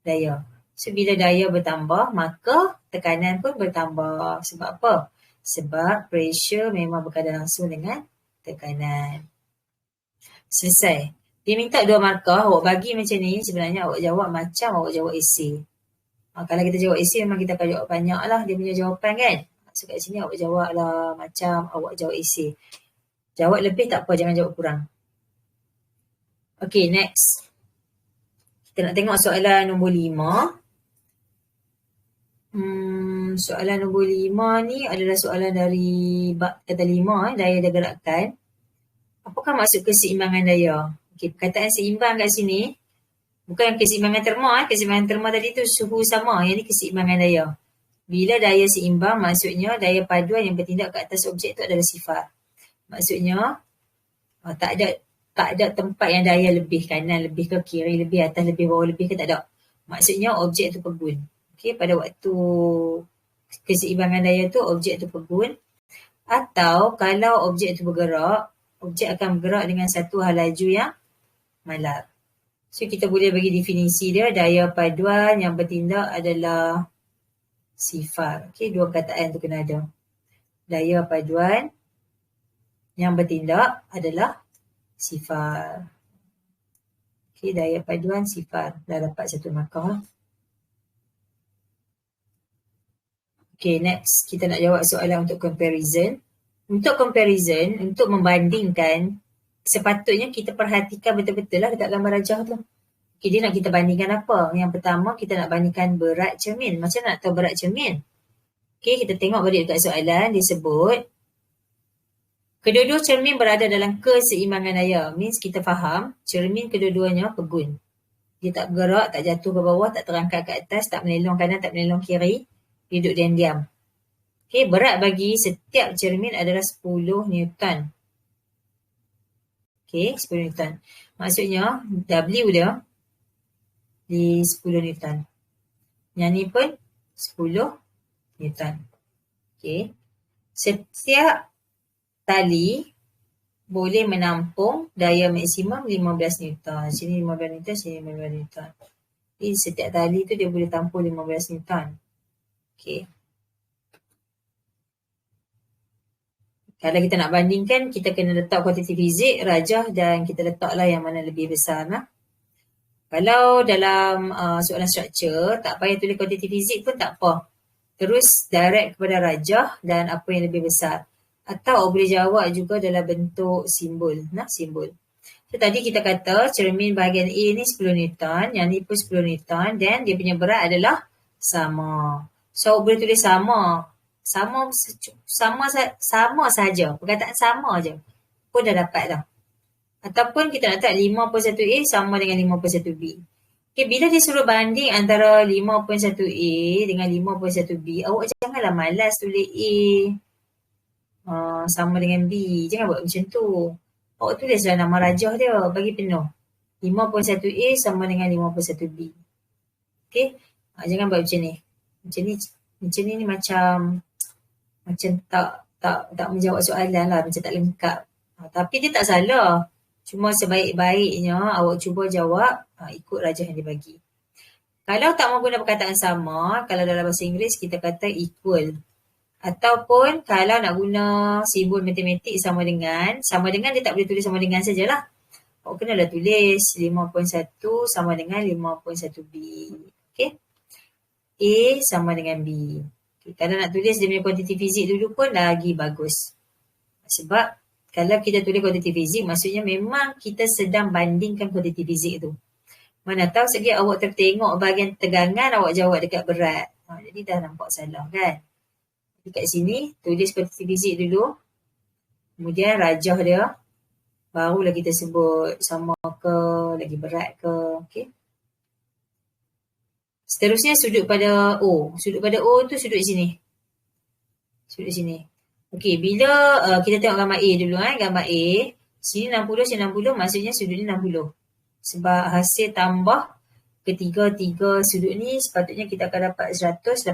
daya. So bila daya bertambah, maka tekanan pun bertambah. Sebab apa? Sebab pressure memang berkadar langsung dengan tekanan. Selesai. Dia minta 2 markah, awak bagi macam ni, sebenarnya awak jawab macam awak jawab esei. Kalau kita jawab esei memang kita akan jawab banyak lah dia punya jawapan kan. So kat sini awak jawab lah macam awak jawab esei. Jawab lebih tak apa, jangan jawab kurang. Okay, next. Kita nak tengok soalan nombor 5. Soalan nombor 5 ni adalah soalan dari bab kata 5, daya dan gerakan. Apakah maksud keseimbangan daya? Okey, perkataan seimbang kat sini bukan keseimbangan terma. Keseimbangan terma tadi tu suhu sama, yang ni keseimbangan daya. Bila daya seimbang maksudnya daya paduan yang bertindak ke atas objek tu adalah sifar. Maksudnya tak ada tempat yang daya lebih kanan, lebih ke kiri, lebih atas, lebih bawah, lebih ke tak ada. Maksudnya objek tu pegun. Okey, pada waktu keseimbangan daya tu objek tu pegun, atau kalau objek tu bergerak, objek akan bergerak dengan satu hal laju yang malar. So kita boleh bagi definisi dia, daya paduan yang bertindak adalah sifar. Okey, 2 perkataan tu kena ada. Daya paduan yang bertindak adalah sifar. Okey, daya paduan sifar. Dah dapat 1 markah. Okay, next kita nak jawab soalan untuk comparison. Untuk comparison, untuk membandingkan, sepatutnya kita perhatikan betul-betul lah dekat gambar rajah tu. Okay, dia nak kita bandingkan apa? Yang pertama, kita nak bandingkan berat cermin. Macam nak tahu berat cermin? Okay, kita tengok balik dekat soalan, dia sebut kedua-dua cermin berada dalam keseimbangan daya. Means kita faham, cermin kedua-duanya pegun. Dia tak bergerak, tak jatuh ke bawah, tak terangkat ke atas, tak menelong kanan, tak menelong kiri. Dia duduk diam-diam. Okay, berat bagi setiap cermin adalah 10 Newton. Okay, 10 Newton. Maksudnya, W dia di 10 Newton. Yang ni pun 10 Newton. Okay. Setiap tali boleh menampung daya maksimum 15 Newton. Sini 15 Newton, sini 15 Newton. Jadi setiap tali tu dia boleh tampung 15 Newton. Okay. Kalau kita nak bandingkan, kita kena letak kuantiti fizik, rajah dan kita letaklah yang mana lebih besar lah. Kalau dalam soalan struktur, tak payah tulis kuantiti fizik pun tak apa. Terus direct kepada rajah dan apa yang lebih besar. Atau boleh jawab juga dalam bentuk simbol. Simbol. So, tadi kita kata cermin bahagian A ni 10 Newton, yang ni pun 10 Newton dan dia punya berat adalah sama. So, boleh tulis sama. Sama saja. Perkataan sama je. Pun dah dapat dah. Ataupun kita nak letak 5.1A sama dengan 5.1B. Okay, bila dia suruh banding antara 5.1A dengan 5.1B, awak janganlah malas tulis A sama dengan B. Jangan buat macam tu. Awak tulislah nama rajah dia. Bagi penuh. 5.1A sama dengan 5.1B. Okay. Jangan buat macam ni. Macam ni macam tak tak menjawab soalan lah, macam tak lengkap. Tapi dia tak salah. Cuma sebaik-baiknya awak cuba jawab ikut rajah yang dibagi. Kalau tak mahu guna perkataan sama, kalau dalam bahasa Inggeris kita kata equal. Ataupun kalau nak guna simbol matematik sama dengan dia tak boleh tulis sama dengan sajalah. Awak kenalah tulis 5.1 sama dengan 5.1B. Okay. A sama dengan B. Okay. Kalau nak tulis dia punya kuantiti fizik dulu pun lagi bagus. Sebab kalau kita tulis kuantiti fizik, maksudnya memang kita sedang bandingkan kuantiti fizik tu. Mana tahu segi awak tertengok bahagian tegangan, awak jawab dekat berat. Jadi dah nampak salah kan. Jadi kat sini, tulis kuantiti fizik dulu. Kemudian rajah dia. Barulah kita sebut sama ke, lagi berat ke. Okay. Seterusnya sudut pada O. Sudut pada O tu sudut sini. Sudut sini. Okey, bila kita tengok gambar A dulu. Gambar A. Sini 60, sini 60. Maksudnya sudut ni 60. Sebab hasil tambah ketiga-tiga sudut ni sepatutnya kita akan dapat 180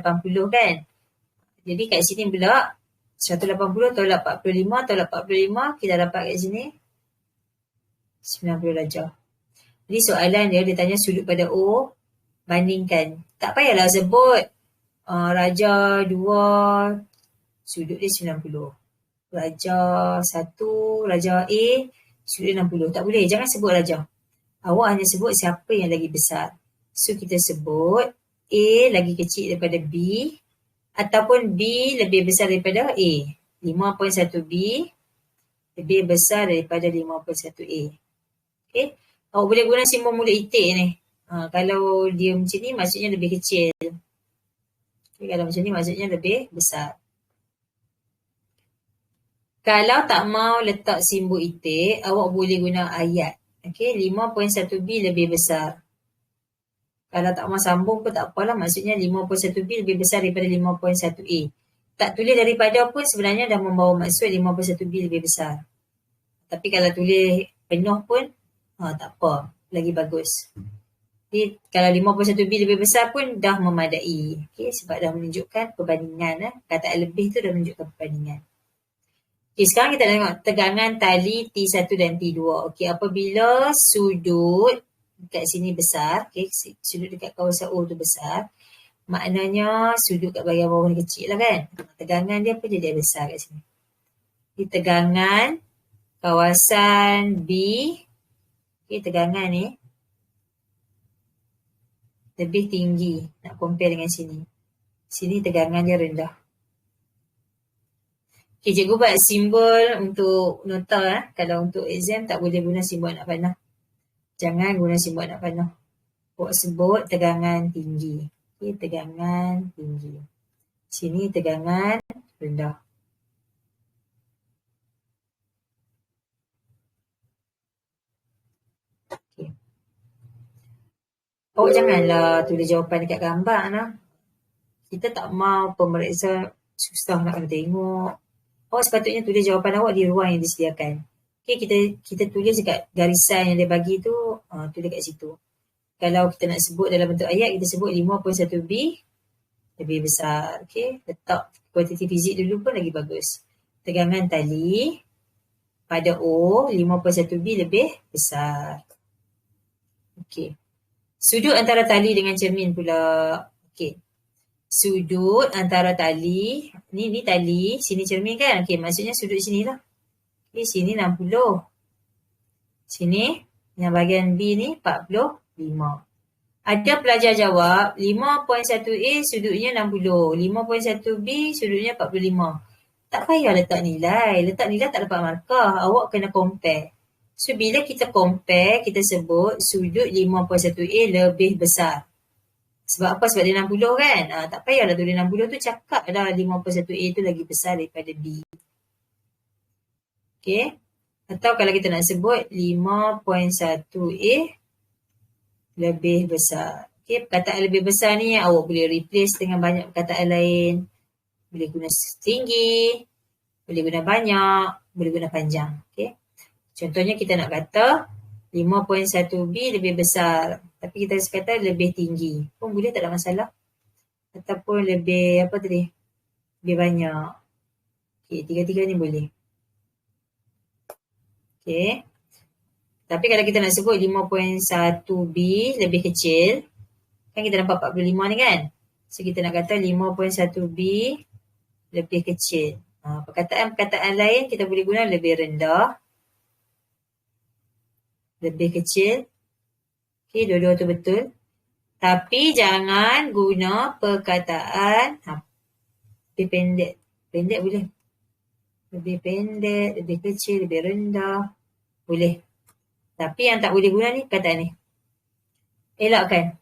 kan. Jadi kat sini pula 180 tolak 45, tolak 45 kita dapat kat sini 90 darjah. Jadi soalan dia tanya sudut pada O bandingkan. Tak payahlah sebut rajah 2 sudut dia 90. Rajah 1, rajah A sudut 60. Tak boleh, jangan sebut rajah. Awak hanya sebut siapa yang lagi besar. So, kita sebut A lagi kecil daripada B ataupun B lebih besar daripada A. 5.1B lebih besar daripada 5.1A. Okay. Awak boleh guna simbol mulut itik ni. Kalau dia macam ni, maksudnya lebih kecil. Okay, kalau macam ni, maksudnya lebih besar. Kalau tak mau letak simbol itik, awak boleh guna ayat. Okay, 5.1B lebih besar. Kalau tak mau sambung pun tak apalah. Maksudnya 5.1B lebih besar daripada 5.1A. Tak tulis daripada pun sebenarnya dah membawa maksud 5.1B lebih besar. Tapi kalau tulis penuh pun tak apa. Lagi bagus. Jadi kalau 5.1B lebih besar pun dah memadai. Okay, sebab dah menunjukkan perbandingan. Kataan lebih tu dah menunjukkan perbandingan. Okay, sekarang kita tengok tegangan tali T1 dan T2. Okay, apabila sudut dekat sini besar, okay, sudut dekat kawasan O tu besar, maknanya sudut kat bahagian bawah ni kecil lah kan. Tegangan dia pun jadi besar kat sini. Di tegangan kawasan B, okay, tegangan ni lebih tinggi nak compare dengan sini. Sini tegangan dia rendah. Okay, cikgu buat simbol untuk nota. Kalau untuk exam tak boleh guna simbol anak panah. Jangan guna simbol anak panah. Awak sebut tegangan tinggi. Okay, tegangan tinggi. Sini tegangan rendah. Okay. Awak janganlah tulis jawapan dekat gambar nah. Kita tak mau pemeriksa susah nak kena tengok. Awak sepatutnya tulis jawapan awak di ruang yang disediakan. Okay, kita tulis dekat garisan yang dia bagi tu, tulis kat situ. Kalau kita nak sebut dalam bentuk ayat, kita sebut 5.1B lebih besar. Okay, letak kuantiti fizik dulu pun lagi bagus. Tegangan tali pada O, 5.1B lebih besar. Okay. Sudut antara tali dengan cermin pula. Okay. Sudut antara tali, ni tali, sini cermin kan? Okay, maksudnya sudut sini lah. Okay, sini 60. Sini, yang bahagian B ni 45. Ada pelajar jawab, 5.1A sudutnya 60. 5.1B sudutnya 45. Tak payah letak nilai. Letak nilai tak dapat markah. Awak kena compare. So, bila kita compare, kita sebut sudut 5.1A lebih besar. Sebab apa? Sebab dia 60 kan? Tak payahlah tulis 60 tu, cakap dah 5.1A tu lagi besar daripada B. Okay. Atau kalau kita nak sebut 5.1A lebih besar. Okay, perkataan lebih besar ni awak boleh replace dengan banyak perkataan lain. Boleh guna tinggi, boleh guna banyak, boleh guna panjang. Okay. Contohnya kita nak kata 5.1B lebih besar. Tapi kita kata lebih tinggi. Pun boleh, tak ada masalah. Ataupun lebih, apa tadi? Lebih banyak. Okey, tiga-tiga ni boleh. Okey. Tapi kalau kita nak sebut 5.1B lebih kecil, kan kita nampak 45 ni kan? So kita nak kata 5.1B lebih kecil. Perkataan-perkataan lain kita boleh guna lebih rendah, lebih kecil. Okey, dua-dua tu betul. Tapi jangan guna perkataan lebih pendek. Pendek boleh. Lebih pendek, lebih kecil, lebih rendah. Boleh. Tapi yang tak boleh guna ni perkataan ni. Elakkan.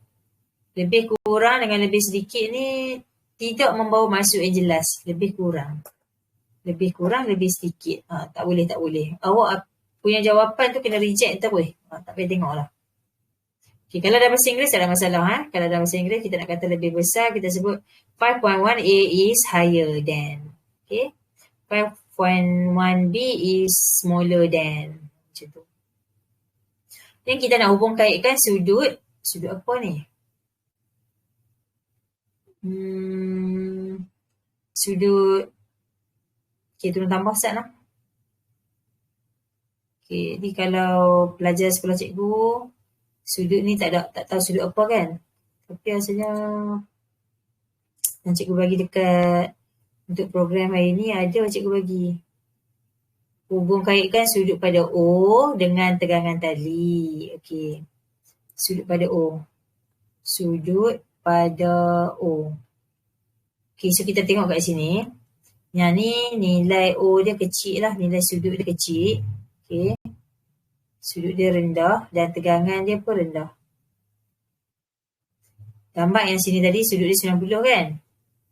Lebih kurang dengan lebih sedikit ni tidak membawa maksud yang jelas. Lebih kurang. Lebih kurang, lebih sedikit. Tak boleh, tak boleh. Awak punya jawapan tu kena reject tak boleh. Tak payah tengok lah. Okay, kalau dalam bahasa Inggeris tak ada masalah. Kalau dalam bahasa Inggeris kita nak kata lebih besar, kita sebut 5.1A is higher than. Okay. 5.1B is smaller than. Macam tu. Dan kita nak hubung kaitkan sudut. Sudut apa ni? Sudut. Okay, turun tambah sat lah. Okay, ni kalau pelajar sekolah cikgu, sudut ni tak tahu sudut apa kan. Tapi rasanya yang cikgu bagi dekat untuk program hari ni ada cikgu bagi. Hubung kaitkan sudut pada O dengan tegangan tali. Okey. Sudut pada O. Sudut pada O. Okey, so kita tengok kat sini. Yang ni nilai O dia kecil lah. Nilai sudut dia kecil. Okey. Sudut dia rendah dan tegangan dia pun rendah. Gambar yang sini tadi sudut dia 90 kan?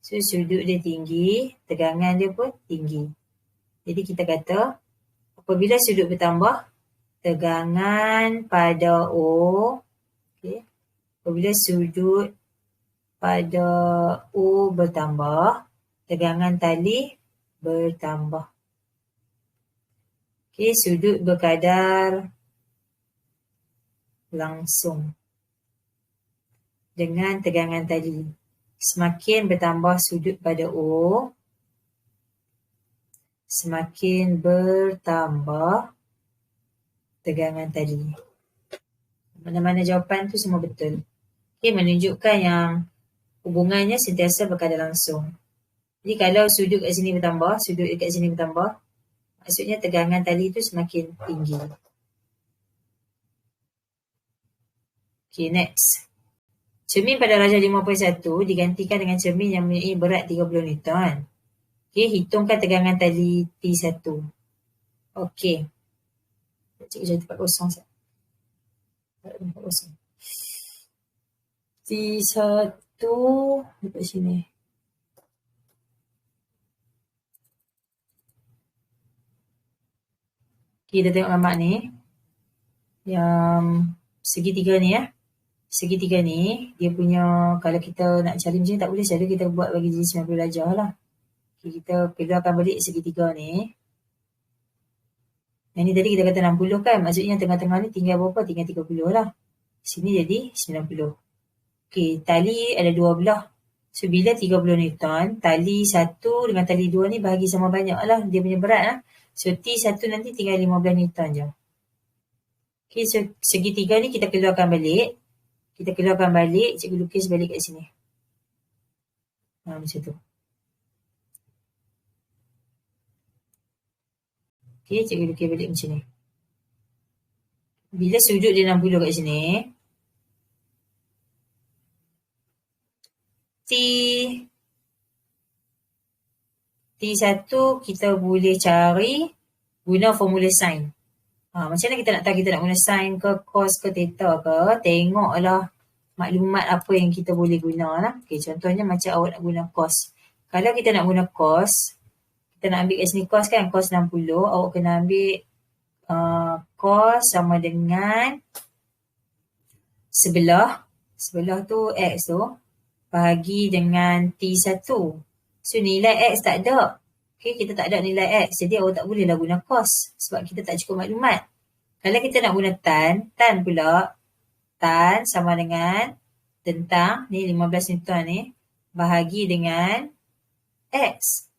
So sudut dia tinggi, tegangan dia pun tinggi. Jadi kita kata apabila sudut bertambah, tegangan pada O, okay. Apabila sudut pada O bertambah, tegangan tali bertambah. Okay, sudut berkadar langsung dengan tegangan tali. Semakin bertambah sudut pada O, semakin bertambah tegangan tali. Mana-mana jawapan tu semua betul. Okay, menunjukkan yang hubungannya sentiasa berkadar langsung. Jadi kalau sudut kat sini bertambah, sudut dekat sini bertambah, maksudnya tegangan tali tu semakin tinggi. Okay, next. Cermin pada darjah 5.1 digantikan dengan cermin yang mempunyai berat 30 Newton. Okey, hitungkan tegangan tali T1. Okey. Cikgu jadi tempat kosong sekejap. Tempat kosong. T1 dekat sini. Okey, kita tengok gambar ni. Yang segitiga ni ya. Segitiga ni, dia punya, kalau kita nak cari macam ni tak boleh, selalu kita buat bagi jenis 90 darjah lah. Okay, kita keluarkan balik segitiga ni. Yang ni tadi kita kata 60 kan, maksudnya tengah-tengah ni tinggal berapa? Tinggal 30 lah. Sini jadi 90. Okay, tali ada dua belah. So, bila 30 Newton, tali 1 dengan tali 2 ni bahagi sama banyak lah, dia punya berat lah. So, T1 nanti tinggal 15 Newton je. Okay, so segitiga ni kita keluarkan balik. Kita keluarkan balik, cikgu lukis balik kat sini. Macam tu. Okay, cikgu lukis balik macam ni. Bila sudut dia 60 kat sini, T1 kita boleh cari guna formula sin. Macam mana kita nak tahu kita nak guna sin ke, cos ke, theta ke? Tengoklah maklumat apa yang kita boleh guna lah. Okay, contohnya macam awak nak guna cos. Kalau kita nak guna cos, kita nak ambil kat sini cos kan, cos 60. Awak kena ambil cos sama dengan sebelah tu x tu, bahagi dengan T1. So, nilai x tak ada. Okay, kita tak ada nilai x. Jadi, awak tak bolehlah guna cos. Sebab kita tak cukup maklumat. Kalau kita nak guna tan pula, tan sama dengan tentang, ni 15 Newton ni, bahagi dengan x.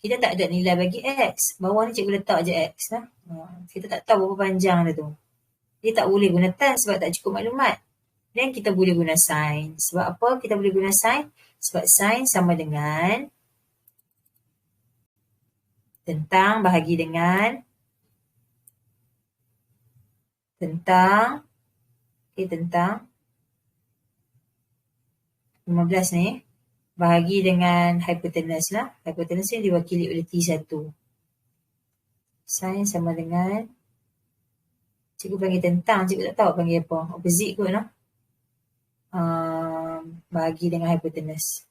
kita tak ada nilai bagi X. Bawah ni cikgu letak je X lah. Kita tak tahu berapa panjang dia tu. Dia tak boleh guna tan sebab tak cukup maklumat. Dan kita boleh guna sin. Sebab apa kita boleh guna sin? Sebab sin sama dengan tentang bahagi dengan tentang 15 ni bahagi dengan hypotenuse lah. Hypotenuse ni diwakili oleh T1. Sin sama dengan, cikgu panggil tentang, cikgu tak tahu panggil apa. Opposite kot lah. Bahagi dengan hypotenuse.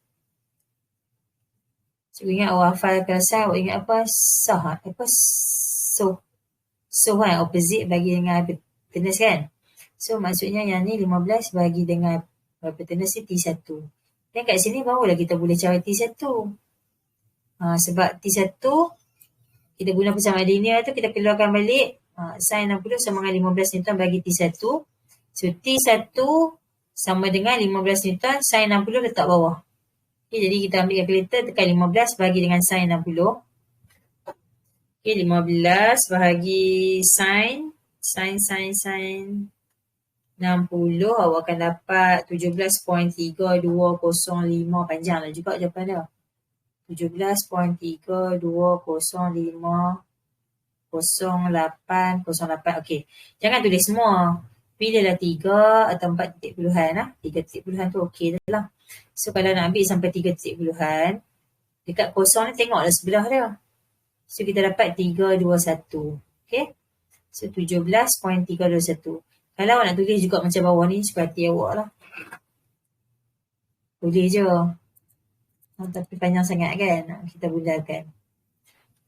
Cikgu ingat awak hafalkan sin, awak ingat apa? So kan, opposite bagi dengan hypotenuse kan. So maksudnya yang ni 15 bahagi dengan hypotenuse ni T1. Dan kat sini barulah kita boleh cari T1. Sebab T1 kita guna persamaan linear tu, kita keluarkan balik. Sin 60 sama dengan 15 Newton bagi T1. So T1 sama dengan 15 Newton, sin 60 letak bawah. Okay, jadi kita ambil kalkulator, tekan 15 bahagi dengan sin 60. Okay, 15 bahagi sin 60, awak akan dapat 17.3205. Panjang lah juga jawapan dia. 17.32050808. Okey, jangan tulis semua. Pilihlah 3 atau 4 titik puluhan lah. 3 titik puluhan tu okey dah lah. So kalau nak ambil sampai 3 titik puluhan, dekat kosong ni tengoklah sebelah dia. So kita dapat 321. Okey. So 17.321. Kalau awak nak tulis juga macam bawah ni, suka hati awak lah. Boleh je. Tapi panjang sangat kan. Kita gunakan.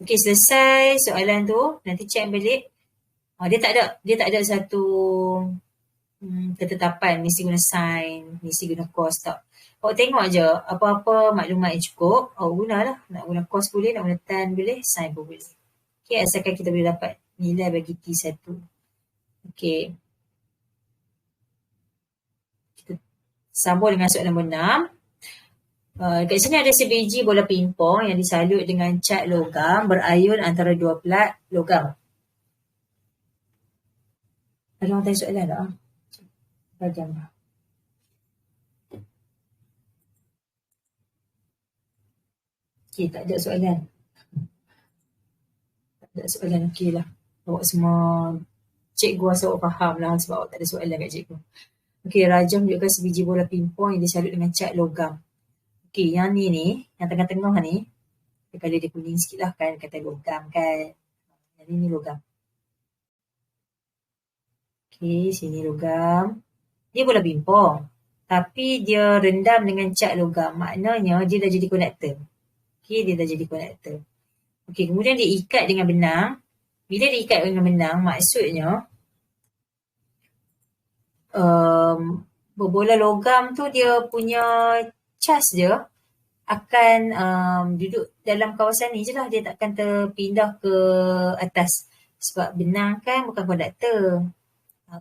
Okey, selesai soalan tu. Nanti check balik. Dia tak ada satu ketetapan. Mesti guna sin, mesti guna cos tak. Awak tengok je apa-apa maklumat yang cukup. Awak gunalah. Nak guna cos boleh, nak guna tan boleh, sin pun boleh. Okey, asalkan kita boleh dapat nilai bagi T1. Okey. Kita sambung dengan soalan nombor 6. Kat sini ada sebiji bola pingpong yang disalut dengan cat logam berayun antara dua pelat logam. Ada orang tanya soalan tak? Pajang lah. Okey, tak ada soalan. Tak ada soalan, okey lah. Awak semua, cikgu rasa awak faham lah sebab awak tak ada soalan kat cikgu. Okey, Raja menunjukkan sebiji bola pingpong yang disalut dengan cat logam. Okey, yang ni, yang tengah-tengah ni, kalau dia kuning sikit lah kan, kata logam kan. Yang ni logam. Okey, sini logam. Dia bola pingpong. Tapi dia rendam dengan cat logam. Maknanya dia dah jadi konektor. Okey, dia dah jadi konektor. Okey, kemudian dia ikat dengan benang. Bila dia ikat dengan benang, maksudnya bola logam tu dia punya cas dia akan duduk dalam kawasan ni je lah. Dia takkan terpindah ke atas. Sebab benang kan bukan konduktor.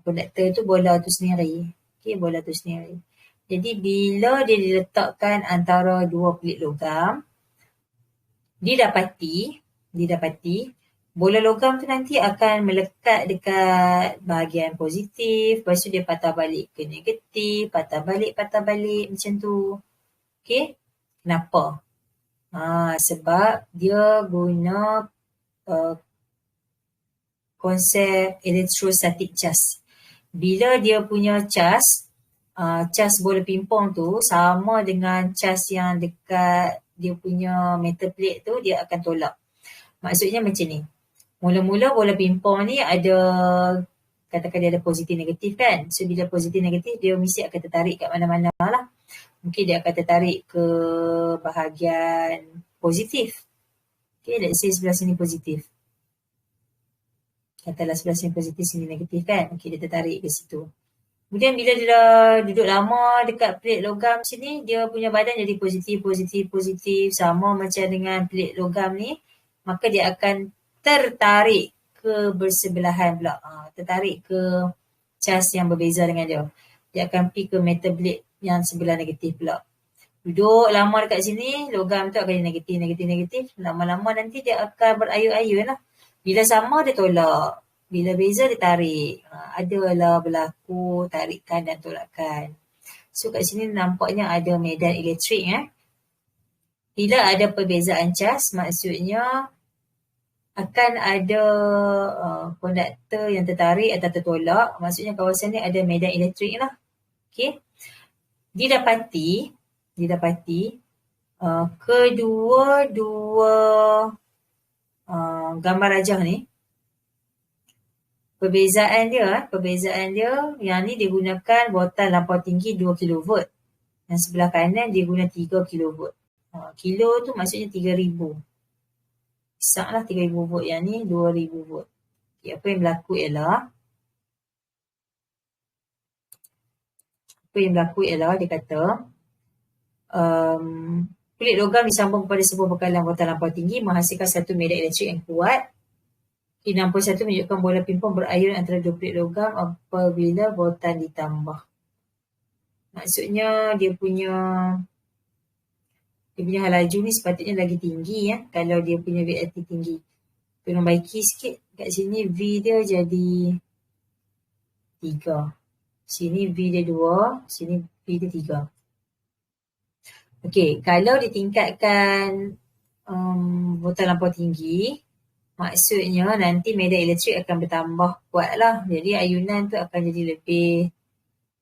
Konduktor tu bola tu sendiri. Okey, bola tu sendiri. Jadi bila dia diletakkan antara dua pelit logam, didapati bola logam tu nanti akan melekat dekat bahagian positif, lepas tu dia patah balik ke negatif, patah balik macam tu. Okey? Kenapa? Sebab dia guna konsep electrostatic charge. Bila dia punya cas bola pingpong tu sama dengan cas yang dekat dia punya metal plate tu, dia akan tolak. Maksudnya macam ni. Mula-mula bola pingpong ni ada, katakan dia ada positif negatif kan. So bila positif negatif, dia mesti akan tertarik kat mana-mana lah. Mungkin dia akan tertarik ke bahagian positif. Okay, let's say sebelah sini positif. Katalah sebelah sini positif, sini negatif kan. Okay, dia tertarik ke situ. Kemudian bila dia dah duduk lama dekat plate logam sini, dia punya badan jadi positif. Sama macam dengan plate logam ni. Maka dia akan tertarik ke bersebelahan pula. Tertarik ke cas yang berbeza dengan dia. Dia akan pergi ke metal plate yang sebelah negatif pula. Duduk lama dekat sini, logam tu akan negatif, negatif, negatif. Lama-lama nanti dia akan berayun-ayun lah. Bila sama dia tolak. Bila beza dia tarik. Adalah berlaku tarikan dan tolakan. So kat sini nampaknya ada medan elektrik. Bila ada perbezaan cas, maksudnya akan ada konduktor yang tertarik atau tertolak. Maksudnya kawasan ni ada medan elektrik lah. Okay. Didapati kedua-dua gambar rajah ni, perbezaan dia yang ni dia gunakan voltan lampau tinggi 2 kV. Yang sebelah kanan dia guna 3 kV. Kilo tu maksudnya 3000. Besarlah 3000 volt, yang ni 2000 volt. Okay, apa yang berlaku ialah dia kata kulit logam disambung kepada sebuah bekalan voltan lampau tinggi menghasilkan satu medan elektrik yang kuat. 61 menunjukkan bola pingpong berayun antara dua kulit logam apabila voltan ditambah. Maksudnya dia punya hal laju ni sepatutnya lagi tinggi kalau dia punya VLT tinggi. Tolong baiki sikit. Kat sini V dia jadi 3. Sini V dia 2, sini V dia 3. Okey, kalau ditingkatkan voltan lampau tinggi, maksudnya nanti medan elektrik akan bertambah kuat lah. Jadi ayunan tu akan jadi lebih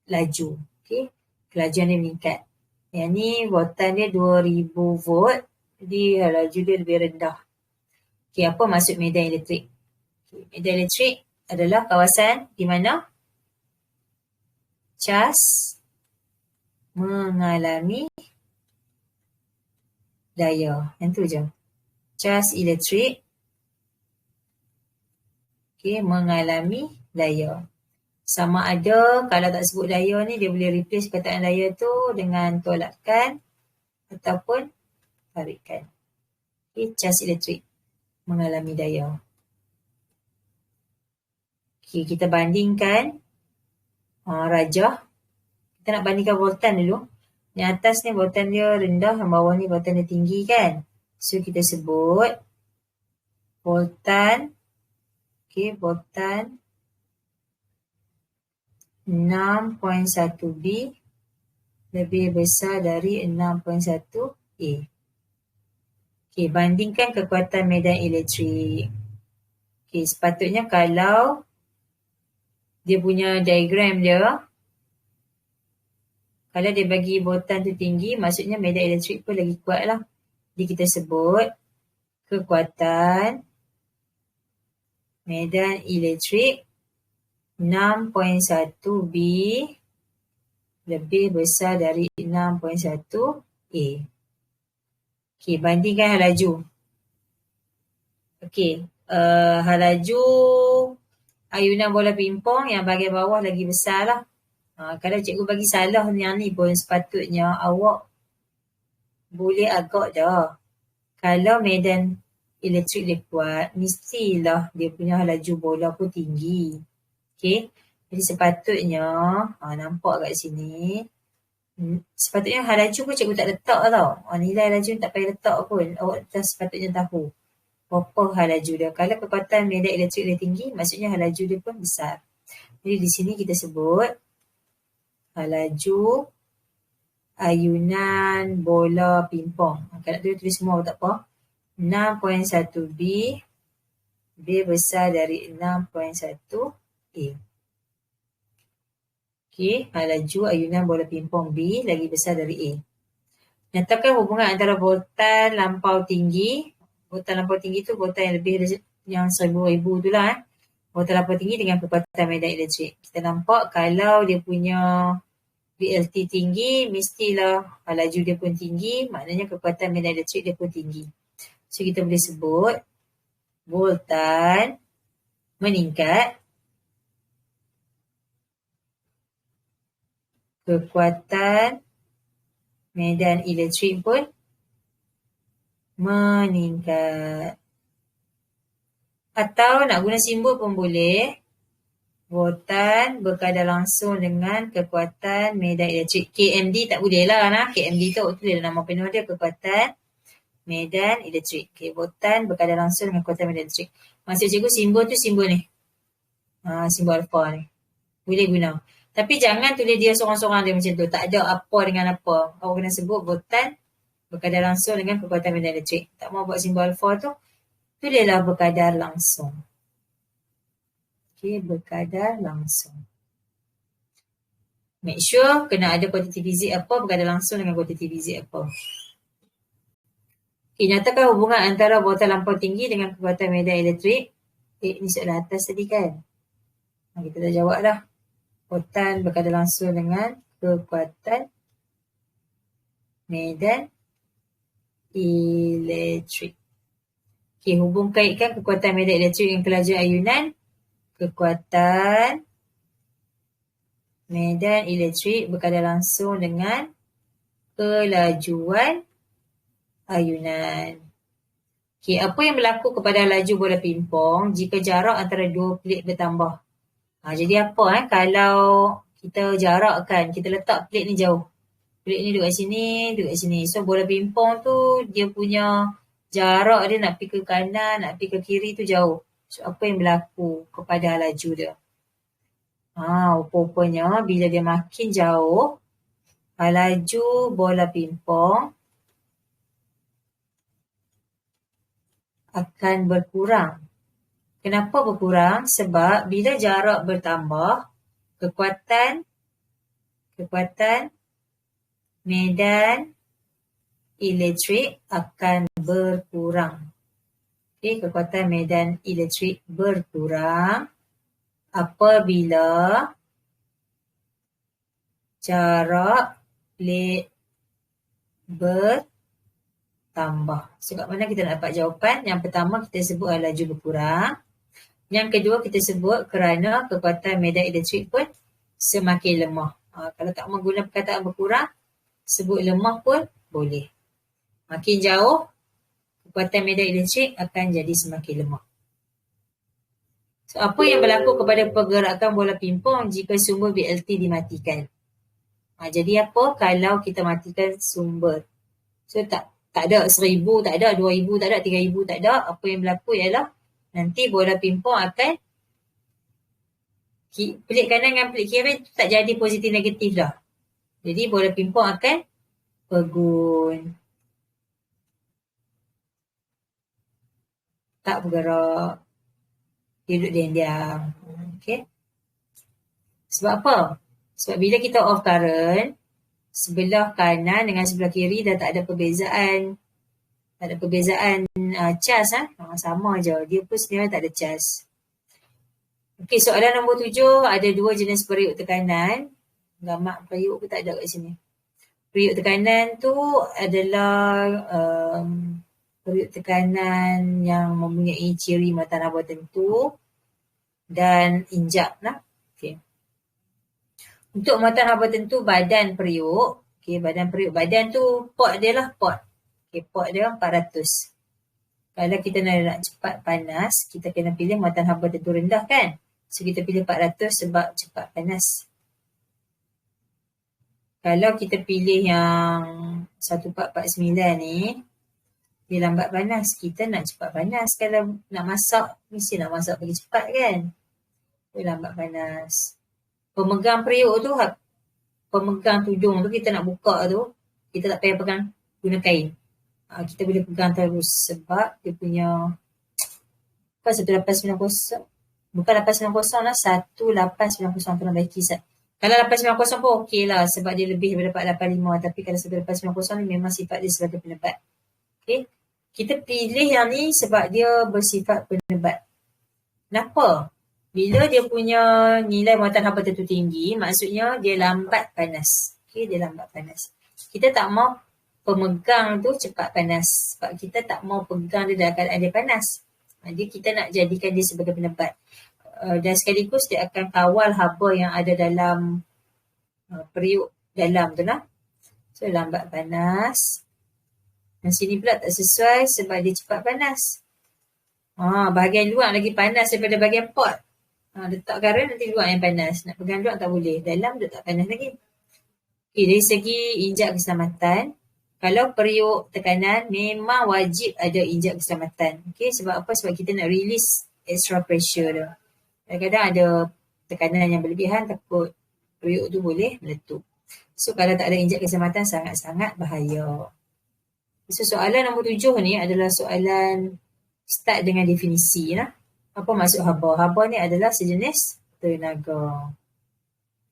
laju. Okey, kelajuan dia meningkat. Yang ni voltan dia 2000 volt, jadi laju dia lebih rendah. Okey, apa maksud medan elektrik? Okay, medan elektrik adalah kawasan di mana cas mengalami daya. Yang tu je. Cas elektrik mengalami daya. Sama ada kalau tak sebut daya ni, dia boleh replace perkataan daya tu dengan tolakan ataupun tarikan. Okay, cas elektrik mengalami daya. Okay, kita bandingkan rajah. Kita nak bandingkan voltan dulu. Yang atas ni voltan dia rendah, yang bawah ni voltan dia tinggi kan. So kita sebut voltan, voltan 6.1B lebih besar dari 6.1A. Okay, bandingkan kekuatan medan elektrik. Okay, sepatutnya kalau dia punya diagram dia, kalau dia bagi voltan tu tinggi, maksudnya medan elektrik pun lagi kuat lah. Jadi kita sebut kekuatan medan elektrik 6.1B lebih besar dari 6.1A. Okey, bandingkan hal laju. Okey, hal laju ayunan bola pingpong yang bahagian bawah lagi besar lah. Kalau cikgu bagi salah yang ni pun sepatutnya awak boleh agak dah. Kalau medan elektrik dia kuat, mestilah dia punya hal laju bola pun tinggi. Okay, jadi sepatutnya, nampak kat sini, sepatutnya hal laju pun cikgu tak letak tau. Nilai laju tak payah letak pun, awak dah sepatutnya tahu berapa hal laju dia. Kalau kekuatan medan elektrik dia tinggi, maksudnya hal laju dia pun besar. Jadi di sini kita sebut hal laju ayunan bola pingpong. Kalau nak tulis semua tak apa. 6.1B lebih besar dari 6.1A. Okey, hal laju ayunan bola pingpong B lagi besar dari A. Nyatakan hubungan antara voltan lampau tinggi. Voltan lampau tinggi tu voltan yang lebih yang 1000 tu lah. Voltan lampau tinggi dengan kekuatan medan elektrik. Kita nampak kalau dia punya VLT tinggi, mestilah hal laju dia pun tinggi. Maknanya kekuatan medan elektrik dia pun tinggi. So kita boleh sebut voltan meningkat, kekuatan medan elektrik pun meningkat. Atau nak guna simbol pun boleh. Voltan berkadar langsung dengan kekuatan medan elektrik. KMD tak boleh lah. KMD tu tulis nama penuh dia, kekuatan medan elektrik. Okay, voltan berkadar langsung dengan kekuatan medan elektrik. Maksud cikgu simbol tu simbol ni. Simbol alpha ni. Boleh guna. Tapi jangan tulis dia sorang-sorang dia macam tu. Tak ada apa dengan apa. Awak kena sebut voltan berkadar langsung dengan kekuatan medan elektrik. Tak mau buat simbol alpha tu, tulislah berkadar langsung. Okay, berkadar langsung. Make sure kena ada kuantiti fizik apa berkadar langsung dengan kuantiti fizik apa. Okay, nyatakan hubungan antara voltan lampau tinggi dengan kekuatan medan elektrik. Ni soalan atas tadi kan. Kita dah jawab dah. Voltan berkadar langsung dengan kekuatan medan elektrik. Okay, hubung kaitkan kekuatan medan elektrik dengan kelajuan ayunan. Kekuatan medan elektrik berkadar langsung dengan kelajuan ayunan. Okay, apa yang berlaku kepada laju bola pingpong jika jarak antara dua pelik bertambah? Jadi apa kalau kita jarakkan, kita letak pelik ni jauh. Pelik ni duduk kat sini. So bola pingpong tu dia punya jarak dia nak pergi ke kanan, nak pergi ke kiri tu jauh. So apa yang berlaku kepada laju dia? Rupanya bila dia makin jauh, laju bola pingpong akan berkurang. Kenapa berkurang? Sebab bila jarak bertambah, kekuatan medan elektrik akan berkurang. Okay, kekuatan medan elektrik berkurang apabila jarak pelik bertambah. So, kat mana kita nak dapat jawapan? Yang pertama kita sebut laju berkurang. Yang kedua kita sebut kerana kekuatan medan elektrik pun semakin lemah. Kalau tak mau guna perkataan berkurang, sebut lemah pun boleh. Makin jauh, kekuatan medan elektrik akan jadi semakin lemah. So, apa yang berlaku kepada pergerakan bola pingpong jika sumber BLT dimatikan? Jadi apa kalau kita matikan sumber? So, tak ada 1,000, tak ada 2,000, tak ada 3,000, tak ada. Apa yang berlaku ialah nanti bola pingpong akan pelik kanan dengan pelik kiri tak jadi positif negatif dah. Jadi bola pingpong akan pegun. Tak bergerak. Dia duduk diam-diam. Okay. Sebab apa? Sebab bila kita off current, sebelah kanan dengan sebelah kiri dah tak ada perbezaan. Tak ada perbezaan cas. Sama je. Dia pun sebenarnya tak ada cas. Okey, soalan nombor 7. Ada dua jenis periuk tekanan. Gambar periuk pun tak ada kat sini. Periuk tekanan tu adalah periuk tekanan yang mempunyai ciri martabat tertentu dan injap lah. Okay. Untuk martabat tertentu badan periuk, badan tu pot dia lah pot. Okay, pot dia 400. Kalau kita nak cepat panas, kita kena pilih muatan haba tertentu rendah kan. So kita pilih 400 sebab cepat panas. Kalau kita pilih yang 1449 ni, dia lambat panas. Kita nak cepat panas. Kalau nak masak, mesti nak masak lagi cepat kan. Dia lambat panas. Pemegang periuk tu, pemegang tudung tu kita nak buka tu, kita tak payah pegang guna kain. Kita boleh pegang terus sebab dia punya 1890. Bukan 890 lah, 1890 pernah baik kisah. Kalau 890 pun okey lah sebab dia lebih daripada 85. Tapi kalau 1890 ni memang sifat dia sebagai penebat. Okay. Kita pilih yang ni sebab dia bersifat penebat. Kenapa? Bila dia punya nilai muatan haba tertentu tinggi, maksudnya dia lambat panas. Okay, dia lambat panas. Kita tak mau pemegang tu cepat panas. Sebab kita tak mau pegang dia dalam keadaan dia panas. Jadi kita nak jadikan dia sebagai penebat. Dan sekaligus dia akan kawal haba yang ada dalam periuk dalam tu lah. So lambat panas. Dan sini pula tak sesuai sebab dia cepat panas. Bahagian luar lagi panas daripada bahagian pot. Letak garam nanti luar yang panas. Nak pegang luar tak boleh. Dalam dia tak panas lagi. Okay, dari segi injak keselamatan, kalau periuk tekanan memang wajib ada injak keselamatan. Okay, sebab apa? Sebab kita nak release extra pressure tu. Kadang-kadang ada tekanan yang berlebihan, takut periuk tu boleh meletup. So kalau tak ada injak keselamatan sangat-sangat bahaya. So soalan nombor 7 ni adalah soalan start dengan definisi lah. Apa maksud haba? Haba ni adalah sejenis tenaga.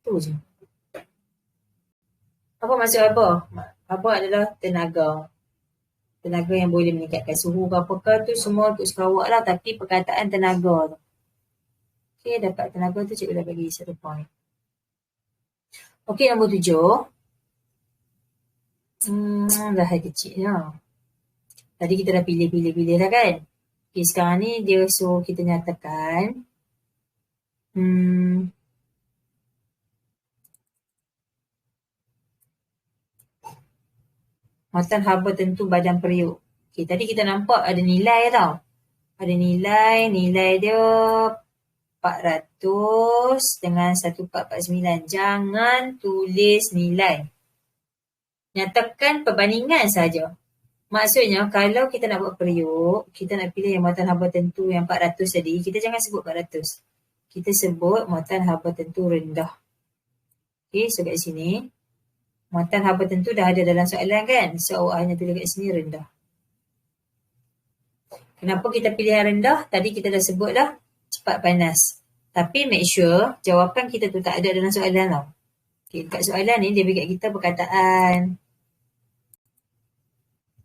Tu je. Apa maksud haba? Haba adalah tenaga. Tenaga yang boleh meningkatkan suhu ke apakah tu semua untuk Sarawak lah. Tapi perkataan tenaga tu. Okay, dapat tenaga tu cikgu dah bagi 1 point. Okay, nombor 7. Dah kecil lah. Tadi kita dah pilih dah kan? Okay, sekarang ni dia suruh kita nyatakan muatan haba tentu badan periuk. Okay, tadi kita nampak ada nilai tau. Ada nilai dia 400 dengan 1449. Jangan tulis nilai. Nyatakan perbandingan saja. Maksudnya kalau kita nak buat periuk, kita nak pilih yang muatan haba tentu yang 400 tadi, kita jangan sebut 400. Kita sebut muatan haba tentu rendah. Okay, so kat sini, muatan haba tentu dah ada dalam soalan kan? So awak hanya tulis kat sini rendah. Kenapa kita pilih yang rendah? Tadi kita dah sebut dah cepat panas. Tapi make sure jawapan kita tu tak ada dalam soalan tau. Okay, dekat soalan ni dia bagi kat kita perkataan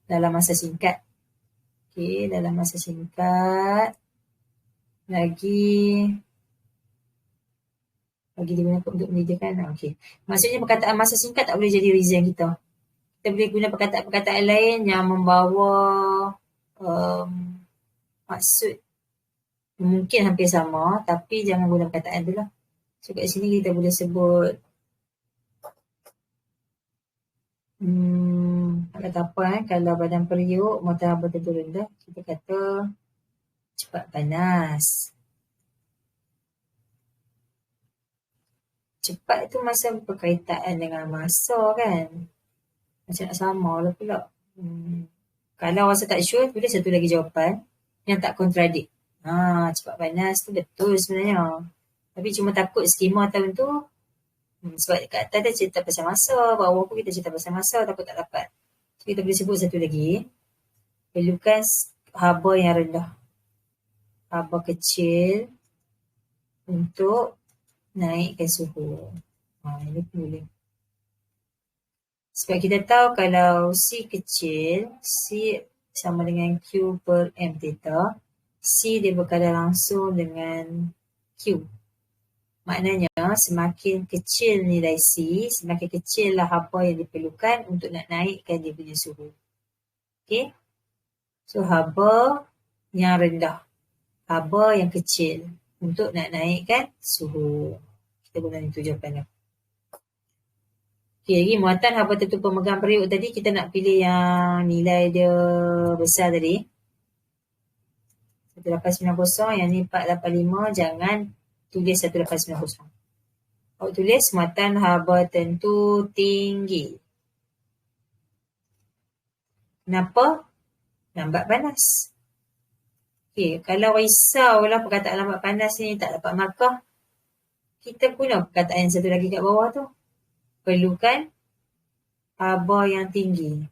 dalam masa singkat. Okay, dalam masa singkat. Lagi digunakan untuk menyediakan. Okay. Maksudnya perkataan masa singkat tak boleh jadi reason kita. Kita boleh guna perkataan-perkataan lain yang membawa maksud mungkin hampir sama, tapi jangan guna perkataan tu lah. So kat sini kita boleh sebut nak kata apa kalau badan periuk muatan haba tentu rendah, kita kata cepat panas. Cepat tu masa berkaitan dengan masa kan. Macam nak sama lah pula. Kalau rasa tak sure, tulis satu lagi jawapan yang tak kontradik. Cepat panas tu betul sebenarnya. Tapi cuma takut skema tahun tu, sebab kat atas dia cerita pasal masa, bawah pun kita cerita pasal masa, takut tak dapat. So kita boleh sebut satu lagi. Perlukan haba yang rendah. Haba kecil untuk naikkan suhu. Ini pun boleh. Sebab kita tahu kalau C kecil, C sama dengan Q per M theta, C dia berkadar langsung dengan Q. Maknanya semakin kecil nilai C, semakin kecillah haba yang diperlukan untuk nak naikkan dia punya suhu. Okay. So haba yang rendah. Haba yang kecil untuk nak naikkan suhu. Kita guna itu jawapannya. Okay, lagi muatan haba tentu pemegang periuk tadi, kita nak pilih yang nilai dia besar tadi. 1890, yang ni 485, jangan tulis 1890. Awak tulis muatan haba tentu tinggi. Kenapa? Lambat panas. Okay, kalau risaulah perkataan lambat panas ni tak dapat markah, kita guna perkataan yang satu lagi kat bawah tu. Perlukan haba yang tinggi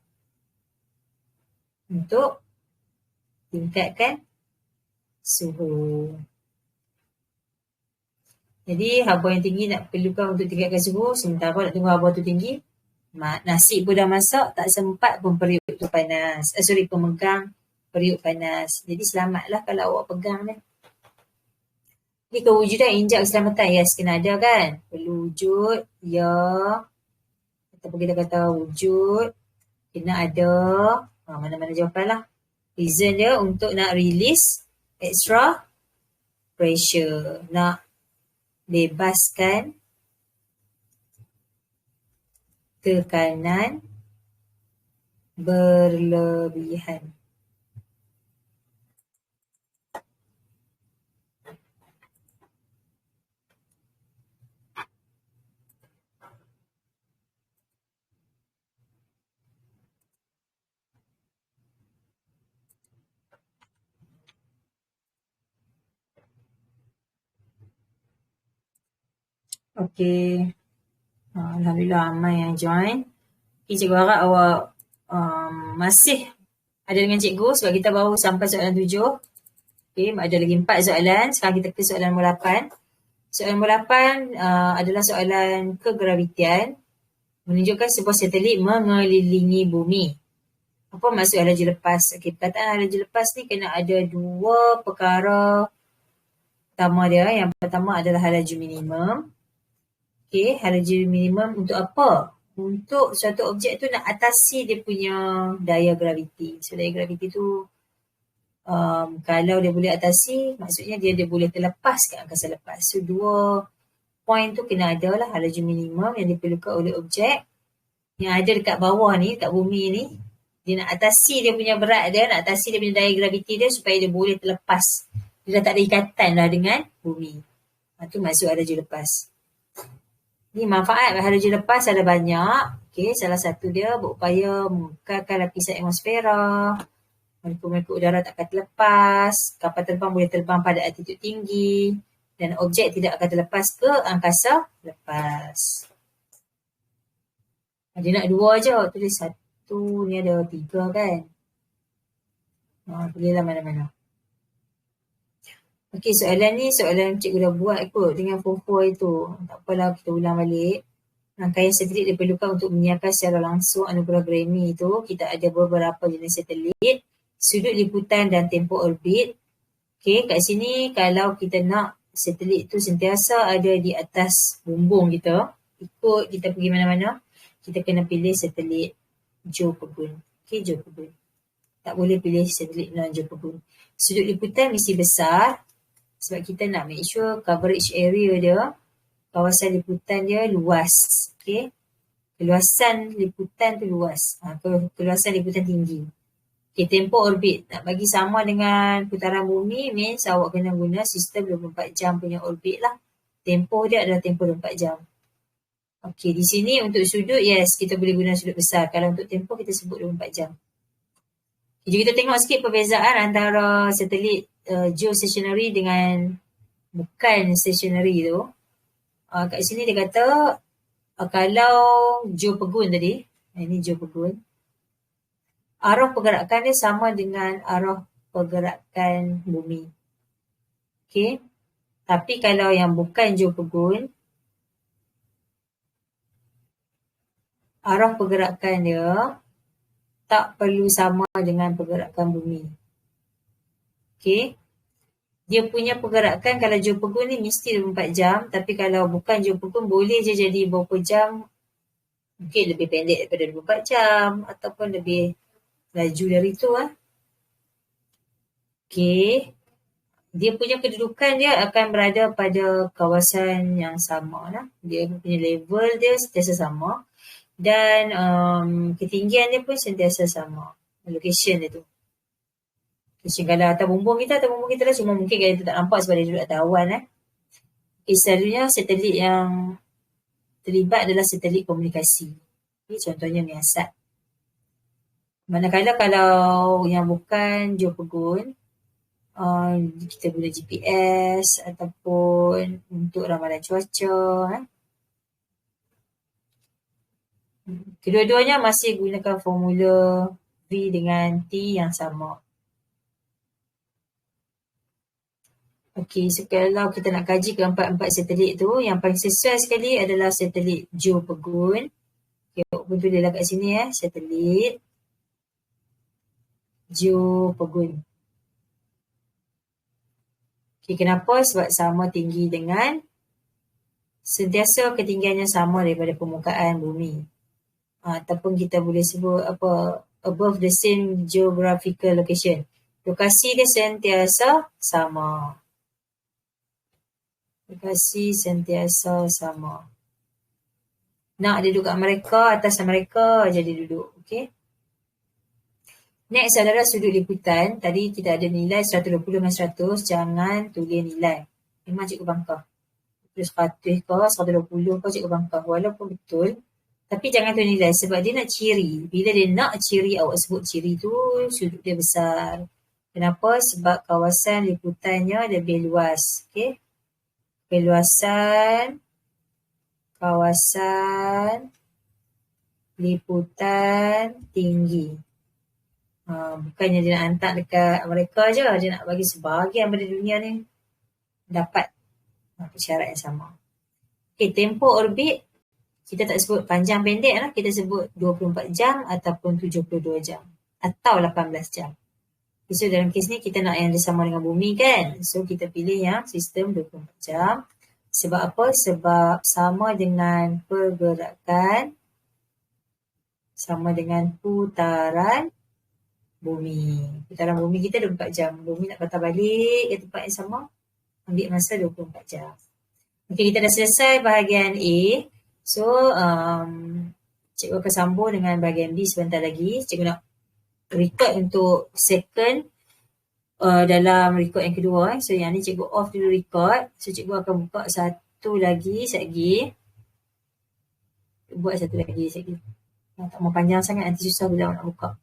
untuk tingkatkan suhu. Jadi haba yang tinggi nak perlukan untuk tingkatkan suhu, sementara nak tunggu haba tu tinggi, nasi pun dah masak, tak sempat pun periuk tu panas. Pemegang periuk panas. Jadi selamatlah kalau awak pegang ni. Jadi kewujudan injak keselamatan, yes, kena ada kan? Perlu wujud, ya. Ataupun kita kata wujud, kena ada. Mana-mana jawapan lah. Reason dia untuk nak release extra pressure. Nak bebaskan tekanan berlebihan. Okey. Alhamdulillah ramai yang join. Okay, cikgu harap awak masih ada dengan cikgu sebab kita baru sampai soalan 7. Okay, ada lagi 4 soalan. Sekarang kita ke soalan nombor 8. Soalan nombor 8 adalah soalan kegravitian. Menunjukkan sebuah satelit mengelilingi bumi. Apa maksud halaji lepas? Okay, perkataan halaji lepas ni kena ada dua perkara pertama dia. Yang pertama adalah halaju minimum. Okay, halaju minimum untuk apa? Untuk suatu objek tu nak atasi dia punya daya graviti. So, daya graviti tu kalau dia boleh atasi, maksudnya dia boleh terlepas ke angkasa lepas. So, dua point tu kena ada lah halaju minimum yang diperlukan oleh objek yang ada dekat bawah ni, dekat bumi ni. Dia nak atasi dia punya berat dia, nak atasi dia punya daya graviti dia supaya dia boleh terlepas. Dia dah tak ada ikatan dah dengan bumi. Itu maksud halaju lepas. Ni manfaat halaju lepas ada banyak. Okay, salah satu dia berupaya mengekalkan lapisan atmosfera. Molekul-molekul udara tak akan terlepas. Kapal terbang boleh terbang pada altitud tinggi. Dan objek tidak akan terlepas ke angkasa lepas. Dia nak dua je. Tulis satu, ni ada 3 kan. Pilihlah mana-mana. Okey, soalan ni soalan cikgu dah buat kot dengan form 4 itu. Tak apalah, kita ulang balik. Rangkaian satelit diperlukan untuk menyiarkan secara langsung anugerah Grammy itu. Kita ada beberapa jenis satelit, sudut liputan dan tempoh orbit. Okey, kat sini kalau kita nak satelit tu sentiasa ada di atas bumbung kita, ikut kita pergi mana-mana, kita kena pilih satelit Joe Pegun. Okey, Joe Pegun. Tak boleh pilih satelit non-Joe Pegun. Sudut liputan mesti besar sebab kita nak make sure coverage area dia, kawasan liputan dia luas. Okey. Keluasan liputan tu luas. Keluasan liputan tinggi. Okey, tempoh orbit. Nak bagi sama dengan putaran bumi means awak kena guna sistem 24 jam punya orbit lah. Tempoh dia adalah tempoh 24 jam. Okey, di sini untuk sudut, yes, kita boleh guna sudut besar. Kalau untuk tempoh, kita sebut 24 jam. Jadi kita tengok sikit perbezaan antara satelit geostationary dengan bukan stationary tu. Kat sini dia kata kalau Joe Pegun tadi, ini Joe Pegun, arah pergerakan dia sama dengan arah pergerakan bumi. Okey. Tapi kalau yang bukan Joe Pegun, arah pergerakan dia tak perlu sama dengan pergerakan bumi. Okey. Dia punya pergerakan kalau Joe Pegun ni mesti 24 jam. Tapi kalau bukan Joe Pegun boleh je jadi berapa jam. Mungkin lebih pendek daripada 24 jam. Ataupun lebih laju dari tu lah. Okey. Dia punya kedudukan dia akan berada pada kawasan yang sama lah. Dia punya level dia sentiasa sama. Dan ketinggian dia pun sentiasa sama. Location dia tu. Location kalau atas bumbung kita lah. Cuma mungkin kalau kita tak nampak sebab dia duduk atas awan. Selalunya satelit yang terlibat adalah satelit komunikasi. Okay, contohnya Miasat. Manakala kalau yang bukan Joe Pegun, kita guna GPS ataupun untuk ramalan cuaca. Kedua-duanya masih gunakan formula V dengan T yang sama. Okey, so kalau kita nak kaji keempat-empat satelit tu, yang paling sesuai sekali adalah satelit Joe Pegun. Okay, pun tulislah kat sini satelit Joe Pegun. Okay, kenapa? Sebab sama tinggi dengan, sentiasa ketinggiannya sama daripada permukaan bumi. Ataupun kita boleh sebut above the same geographical location. Lokasi dia sentiasa sama. Lokasi sentiasa sama. Nak dia duduk kat Amerika, atas Amerika je dia duduk. Okay. Next adalah sudut liputan. Tadi kita ada nilai 120 dengan 100. Jangan tulis nilai. Memang cikgu bangkah. Tulis 100 ke 120 ke cikgu bangkah. Walaupun betul. Tapi jangan tulis nilai sebab dia nak ciri. Bila dia nak ciri, awak sebut ciri tu sudut dia besar. Kenapa? Sebab kawasan liputannya lebih luas. Okay. Keluasan kawasan liputan tinggi. Bukannya dia nak hantar dekat Amerika je, dia nak bagi sebahagian pada dunia ni dapat syarat yang sama. Okay, tempoh orbit kita tak sebut panjang pendek lah, kita sebut 24 jam ataupun 72 jam atau 18 jam. So dalam kes ni kita nak yang sama dengan bumi kan, so kita pilih yang sistem 24 jam. Sebab apa? Sebab sama dengan pergerakan, sama dengan putaran bumi. Putaran bumi kita 24 jam. Bumi nak patah balik ke tempat yang sama, ambil masa 24 jam. Okay, kita dah selesai bahagian A. So, cikgu akan sambung dengan bahagian B sebentar lagi. Cikgu nak record untuk second dalam record yang kedua. So, yang ni cikgu off dulu record. So, cikgu akan buka satu lagi sekejap. Buat satu lagi sekejap. Tak mau panjang sangat, nanti susah bila nak buka.